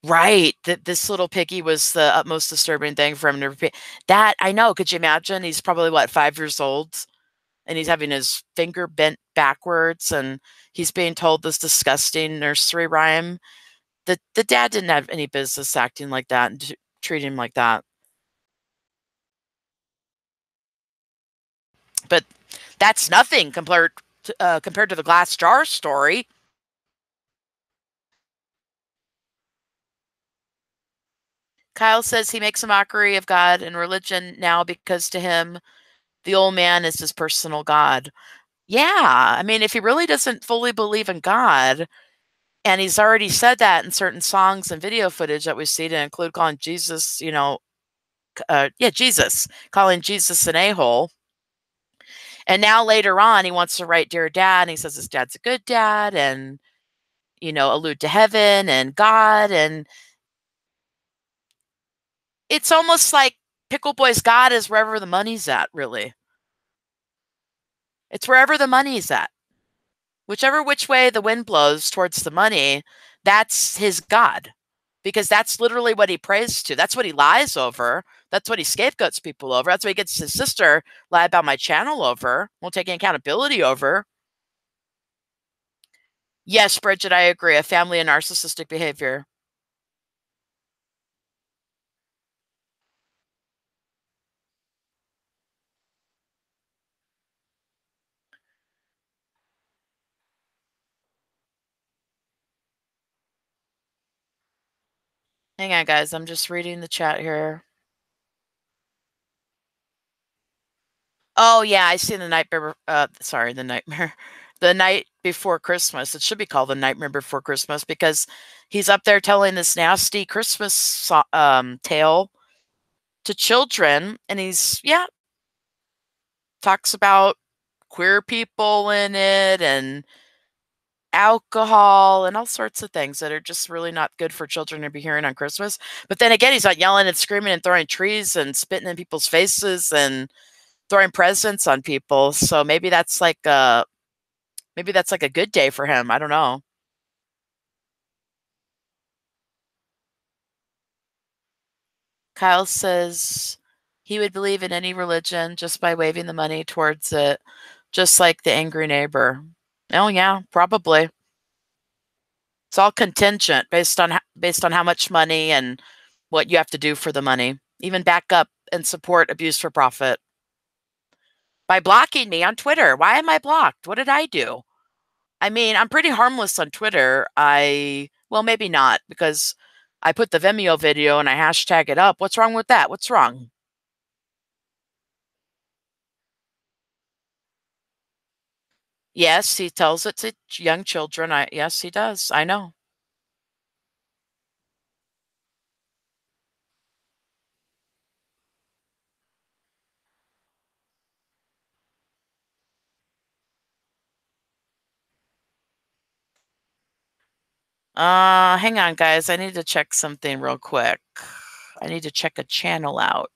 Speaker 1: Right. That this little piggy was the utmost disturbing thing for him to repeat. That I know. Could you imagine? He's probably what, 5 years old, and he's having his finger bent backwards, and he's being told this disgusting nursery rhyme. The dad didn't have any business acting like that and treating him like that. But that's nothing compared to the glass jar story. Kyle says he makes a mockery of God and religion now because to him, the old man is his personal God. Yeah, I mean, if he really doesn't fully believe in God, and he's already said that in certain songs and video footage that we see, to include calling Jesus, Jesus, calling Jesus an a-hole. And now later on, he wants to write Dear Dad, and he says his dad's a good dad, and, allude to heaven and God. And it's almost like Pickle Boy's God is wherever the money's at, really. It's wherever the money's at. Whichever which way the wind blows towards the money, that's his God. Because that's literally what he prays to. That's what he lies over. That's what he scapegoats people over. That's what he gets his sister lie about my channel over. Won't take any accountability over. Yes, Bridgette, I agree. A family of narcissistic behavior. Hang on, guys. I'm just reading the chat here. Oh, yeah, I see the nightmare. The nightmare. The Night Before Christmas. It should be called The Nightmare Before Christmas, because he's up there telling this nasty Christmas tale to children. And talks about queer people in it and alcohol and all sorts of things that are just really not good for children to be hearing on Christmas. But then again, he's not yelling and screaming and throwing trees and spitting in people's faces and throwing presents on people. So maybe that's like a good day for him. I don't know. Kyle says he would believe in any religion just by waving the money towards it, just like the angry neighbor. Oh yeah, probably. It's all contingent based on how much money and what you have to do for the money. Even back up and support abuse for profit. By blocking me on Twitter. Why am I blocked? What did I do? I mean, I'm pretty harmless on Twitter. Well, maybe not, because I put the Vimeo video and I hashtag it up. What's wrong with that? What's wrong? Yes, he tells it to young children. Yes, he does. I know. Hang on, guys. I need to check something real quick. I need to check a channel out.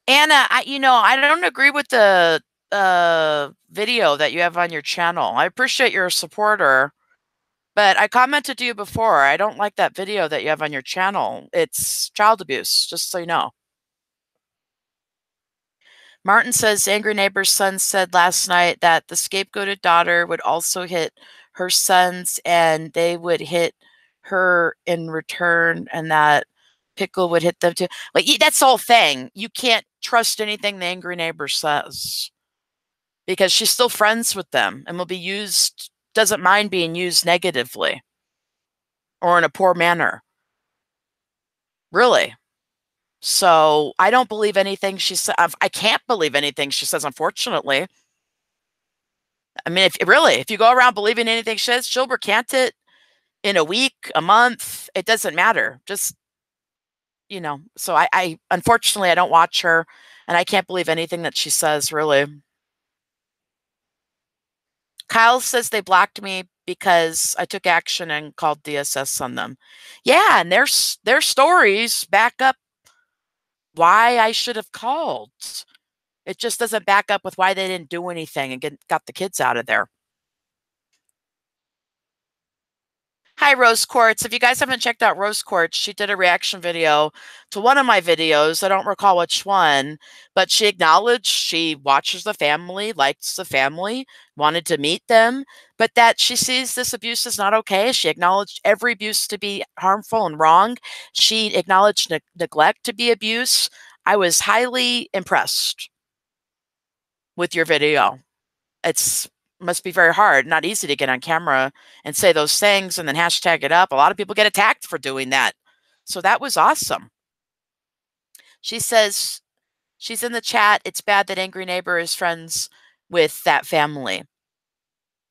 Speaker 1: Anna, I don't agree with the video that you have on your channel. I appreciate you're a supporter, but I commented to you before. I don't like that video that you have on your channel. It's child abuse, just so you know. Martin says angry neighbor's son said last night that the scapegoated daughter would also hit her sons and they would hit her in return, and that Pickle would hit them too. Like, that's the whole thing. You can't trust anything the angry neighbor says because she's still friends with them and will be used, doesn't mind being used negatively or in a poor manner. Really. So I don't believe anything she said. I can't believe anything she says, unfortunately. I mean, if you go around believing anything she says, she'll recant it in a week, a month. It doesn't matter. Just, so I unfortunately, I don't watch her and I can't believe anything that she says, really. Kyle says they blocked me because I took action and called DSS on them. Yeah, and their stories back up why I should have called. It just doesn't back up with why they didn't do anything and got the kids out of there. Hi, Rose Quartz. If you guys haven't checked out Rose Quartz, she did a reaction video to one of my videos. I don't recall which one, but she acknowledged she watches the family, likes the family, wanted to meet them, but that she sees this abuse is not okay. She acknowledged every abuse to be harmful and wrong. She acknowledged neglect to be abuse. I was highly impressed with your video. It's must be very hard, not easy to get on camera and say those things and then hashtag it up. A lot of people get attacked for doing that. So that was awesome. She says she's in the chat. It's bad that Angry Neighbor is friends with that family.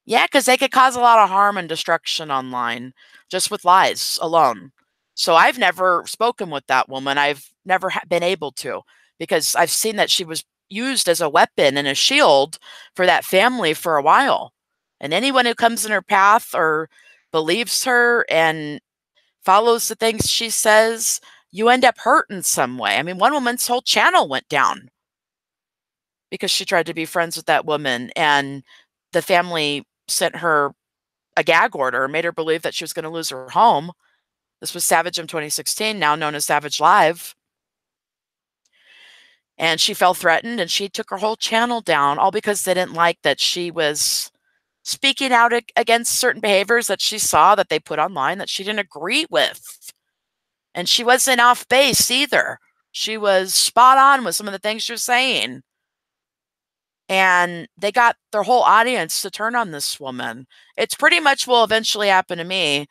Speaker 1: Yeah, because they could cause a lot of harm and destruction online just with lies alone. So I've never spoken with that woman. I've never been able to, because I've seen that she was used as a weapon and a shield for that family for a while. And anyone who comes in her path or believes her and follows the things she says, you end up hurt in some way. I mean, one woman's whole channel went down because she tried to be friends with that woman, and the family sent her a gag order, made her believe that she was going to lose her home. This was Savage in 2016, now known as Savage Live. And she felt threatened and she took her whole channel down, all because they didn't like that she was speaking out against certain behaviors that she saw that they put online that she didn't agree with. And she wasn't off base either. She was spot on with some of the things she was saying. And they got their whole audience to turn on this woman. It's pretty much will eventually happen to me.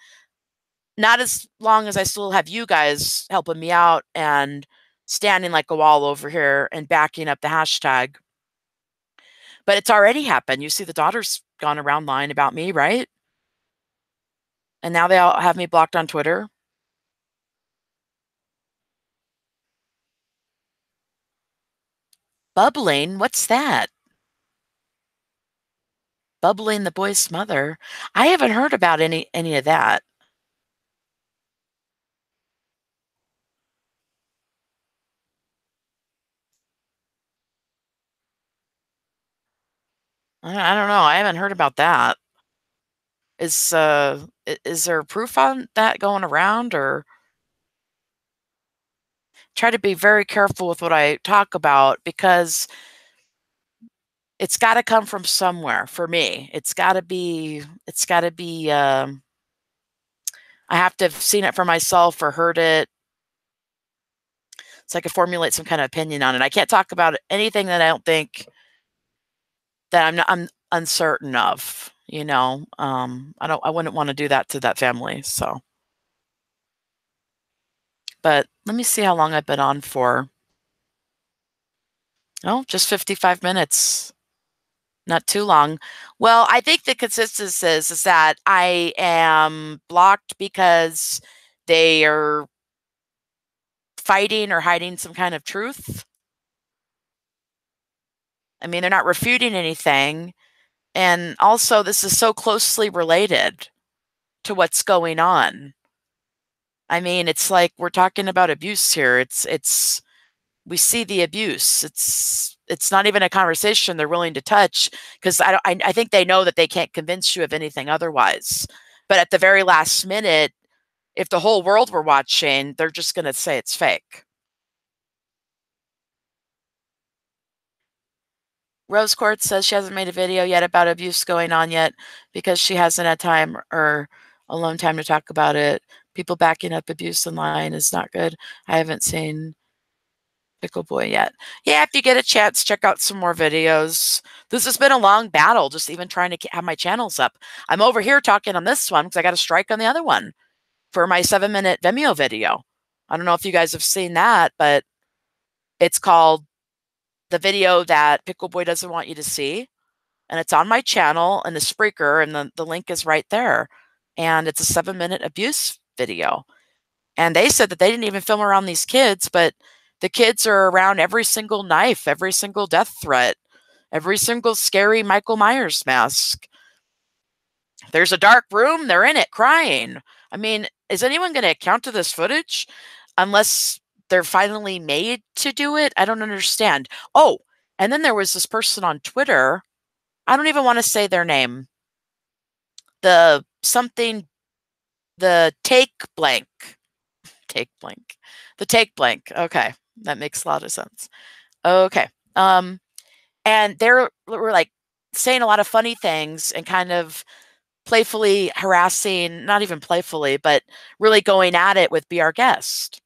Speaker 1: Not as long as I still have you guys helping me out and standing like a wall over here and backing up the hashtag. But it's already happened. You see the daughter's gone around lying about me, right? And now they all have me blocked on Twitter. Bubbling? What's that? Bubbling the boy's mother? I haven't heard about any of that. I don't know. I haven't heard about that. Is there proof on that going around, or try to be very careful with what I talk about, because It's got to come from somewhere for me. I have to have seen it for myself or heard it so I could formulate some kind of opinion on it. I can't talk about anything that I don't think that I'm uncertain of, you know. I wouldn't want to do that to that family. So, but let me see how long I've been on for. Oh, just 55 minutes. Not too long. Well, I think the consensus is that I am blocked because they are fighting or hiding some kind of truth. I mean, they're not refuting anything. And also, this is so closely related to what's going on. I mean, it's like we're talking about abuse here. It's we see the abuse. It's not even a conversation they're willing to touch because I think they know that they can't convince you of anything otherwise. But at the very last minute, if the whole world were watching, they're just going to say it's fake. Rose Quartz says she hasn't made a video yet about abuse going on yet because she hasn't had time or alone time to talk about it. People backing up abuse online is not good. I haven't seen Pickle Boy yet. Yeah, if you get a chance, check out some more videos. This has been a long battle, just even trying to have my channels up. I'm over here talking on this one because I got a strike on the other one for my 7-minute Vimeo video. I don't know if you guys have seen that, but it's called The Video That Pickle Boy Doesn't Want You to See. And it's on my channel and the Spreaker, and the link is right there. And it's a 7-minute abuse video. And they said that they didn't even film around these kids, but the kids are around every single knife, every single death threat, every single scary Michael Myers mask. There's a dark room, they're in it crying. I mean, is anyone going to account to this footage unless they're finally made to do it? I don't understand. Oh, and then there was this person on Twitter. I don't even want to say their name. The something, the take blank. Take blank. The take blank. Okay. That makes a lot of sense. Okay. And they were like saying a lot of funny things and kind of playfully harassing, not even playfully, but really going at it with Be Our Guest.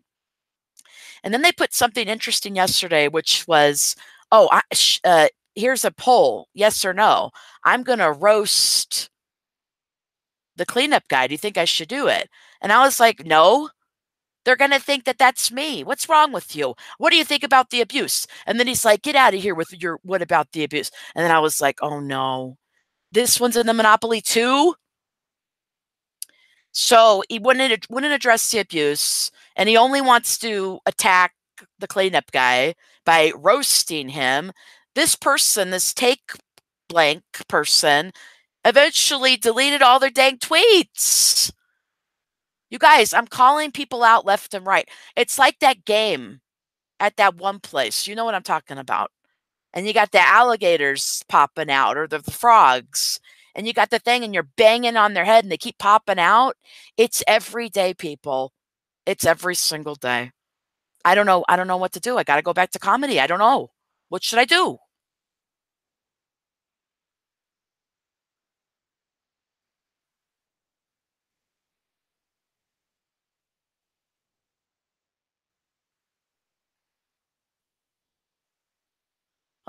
Speaker 1: And then they put something interesting yesterday, which was, oh, here's a poll, yes or no. I'm going to roast the cleanup guy. Do you think I should do it? And I was like, no. They're going to think that that's me. What's wrong with you? What do you think about the abuse? And then he's like, get out of here with your, what about the abuse? And then I was like, oh no, this one's in the Monopoly too? So he wouldn't address the abuse, and he only wants to attack the cleanup guy by roasting him. This person, this take blank person, eventually deleted all their dang tweets. You guys, I'm calling people out left and right. It's like that game at that one place. You know what I'm talking about. And you got the alligators popping out or the frogs. And you got the thing and you're banging on their head and they keep popping out. It's every day, people. It's every single day. I don't know. I don't know what to do. I got to go back to comedy. I don't know. What should I do?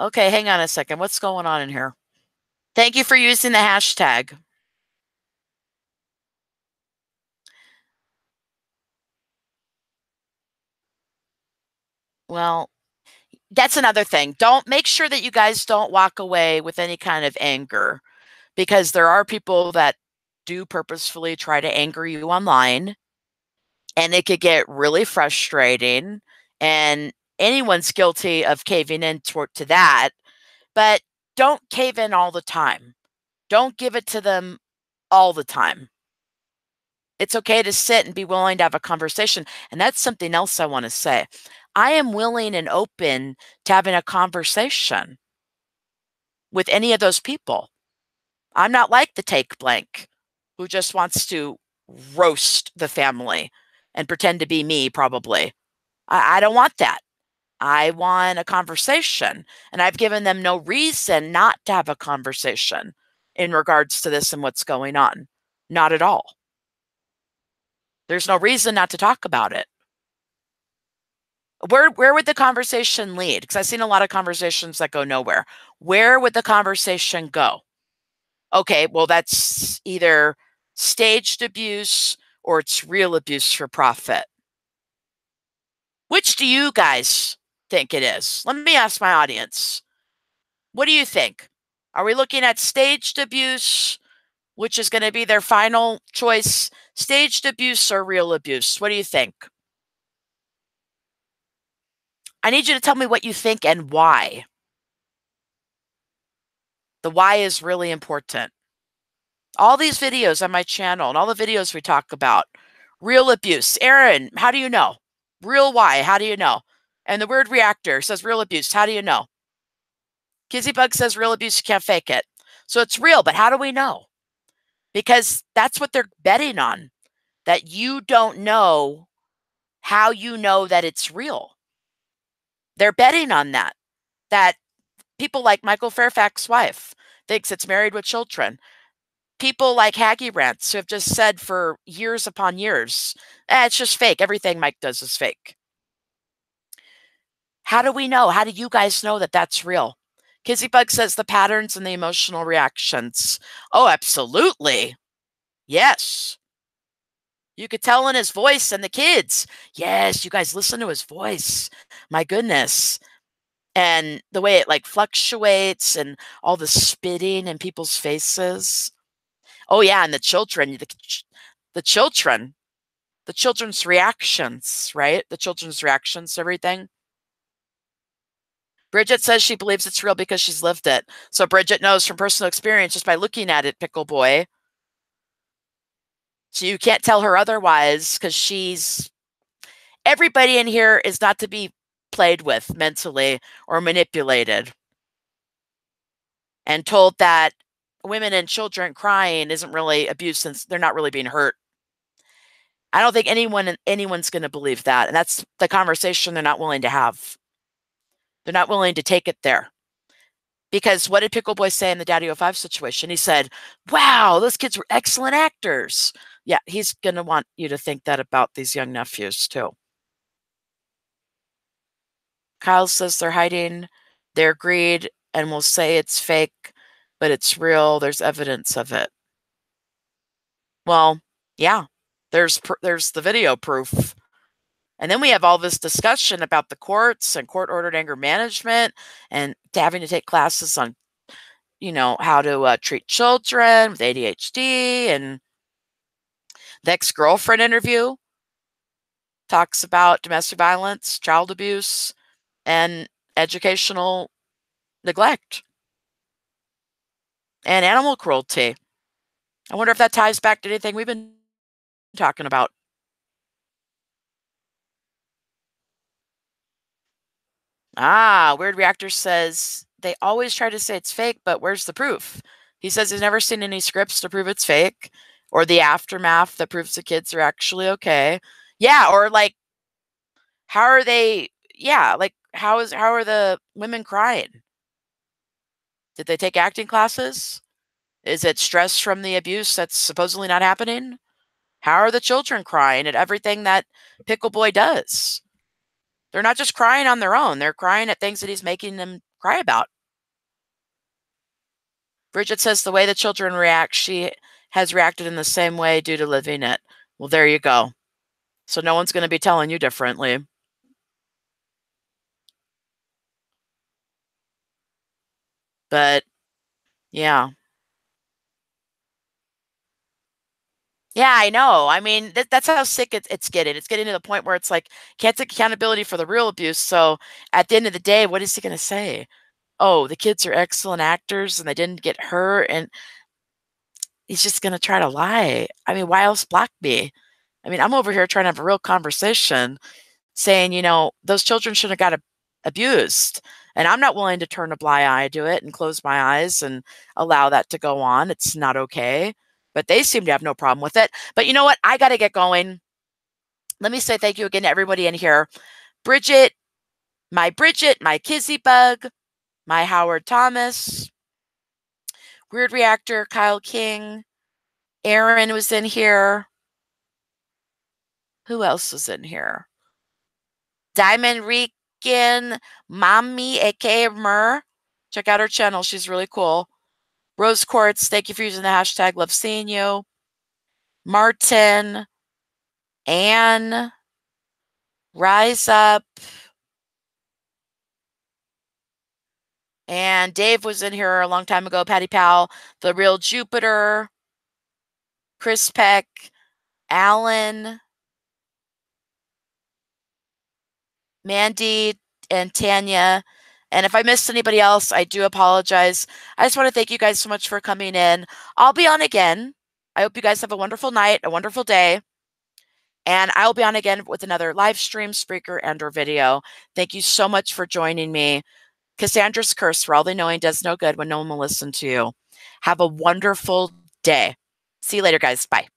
Speaker 1: Okay, hang on a second. What's going on in here? Thank you for using the hashtag. Well, that's another thing. Don't make sure that you guys don't walk away with any kind of anger because there are people that do purposefully try to anger you online and it could get really frustrating and anyone's guilty of caving in to that, but don't cave in all the time. Don't give it to them all the time. It's okay to sit and be willing to have a conversation. And that's something else I want to say. I am willing and open to having a conversation with any of those people. I'm not like the take blank who just wants to roast the family and pretend to be me, probably. I don't want that. I want a conversation, and I've given them no reason not to have a conversation in regards to this and what's going on. Not at all. There's no reason not to talk about it. Where would the conversation lead? Because I've seen a lot of conversations that go nowhere. Where would the conversation go? Okay, well, that's either staged abuse or it's real abuse for profit. Which do you guys think it is? Let me ask my audience. What do you think? Are we looking at staged abuse, which is going to be their final choice, staged abuse or real abuse? What do you think? I need you to tell me what you think and why. The why is really important. All these videos on my channel and all the videos we talk about, real abuse. Aaron, how do you know? Real why, how do you know? And the word reactor says real abuse. How do you know? Kizzybug says real abuse, you can't fake it. So it's real, but how do we know? Because that's what they're betting on, that you don't know how you know that it's real. They're betting on that people like Michael Fairfax's wife thinks it's married with children. People like Haggy Rants who have just said for years upon years, it's just fake. Everything Mike does is fake. How do we know? How do you guys know that that's real? Kizzybug says the patterns and the emotional reactions. Oh, absolutely. Yes. You could tell in his voice and the kids. Yes, you guys listen to his voice. My goodness. And the way it like fluctuates and all the spitting in people's faces. Oh yeah, and the children, the children, the children's reactions, right? The children's reactions to everything. Bridgette says she believes it's real because she's lived it. So Bridgette knows from personal experience just by looking at it, Pickle Boy. So you can't tell her otherwise because everybody in here is not to be played with mentally or manipulated and told that women and children crying isn't really abuse since they're not really being hurt. I don't think anyone's going to believe that. And that's the conversation they're not willing to have. They're not willing to take it there. Because what did Pickle Boy say in the Daddy 05 situation? He said, wow, those kids were excellent actors. Yeah, he's going to want you to think that about these young nephews too. Kyle says they're hiding their greed and will say it's fake, but it's real. There's evidence of it. Well, yeah, there's the video proof. And then we have all this discussion about the courts and court-ordered anger management and having to take classes on, how to treat children with ADHD. And the ex-girlfriend interview talks about domestic violence, child abuse, and educational neglect and animal cruelty. I wonder if that ties back to anything we've been talking about. Weird Reactor says they always try to say it's fake, but where's the proof? He says he's never seen any scripts to prove it's fake or the aftermath that proves the kids are actually okay. Yeah, or like, how are they? Yeah, like how are the women crying? Did they take acting classes? Is it stress from the abuse that's supposedly not happening? How are the children crying at everything that Pickle Boy does? They're not just crying on their own. They're crying at things that he's making them cry about. Bridgette says the way the children react, she has reacted in the same way due to living it. Well, there you go. So no one's going to be telling you differently. But yeah. Yeah, I know. I mean, that's how sick it's getting. It's getting to the point where it's like, can't take accountability for the real abuse. So at the end of the day, what is he going to say? Oh, the kids are excellent actors and they didn't get hurt. And he's just going to try to lie. I mean, why else block me? I mean, I'm over here trying to have a real conversation saying, those children shouldn't have got abused. And I'm not willing to turn a blind eye to it and close my eyes and allow that to go on. It's not okay. But they seem to have no problem with it. But you know what? I got to get going. Let me say thank you again to everybody in here. Bridgette my Bridgette, my Kizzy Bug, my Howard Thomas, Weird Reactor, Kyle King, Aaron was in here. Who else was in here? Diamond Regan, Mommy, aka Mur. Check out her channel. She's really cool. Rose Quartz, thank you for using the hashtag love seeing you. Martin, Anne, Rise Up. And Dave was in here a long time ago. Patty Powell, The Real Jupiter, Chris Peck, Alan, Mandy, and Tanya. And if I missed anybody else, I do apologize. I just want to thank you guys so much for coming in. I'll be on again. I hope you guys have a wonderful night, a wonderful day. And I'll be on again with another live stream, speaker, and/or video. Thank you so much for joining me. Cassandra's curse, for all they knowing does no good when no one will listen to you. Have a wonderful day. See you later, guys. Bye.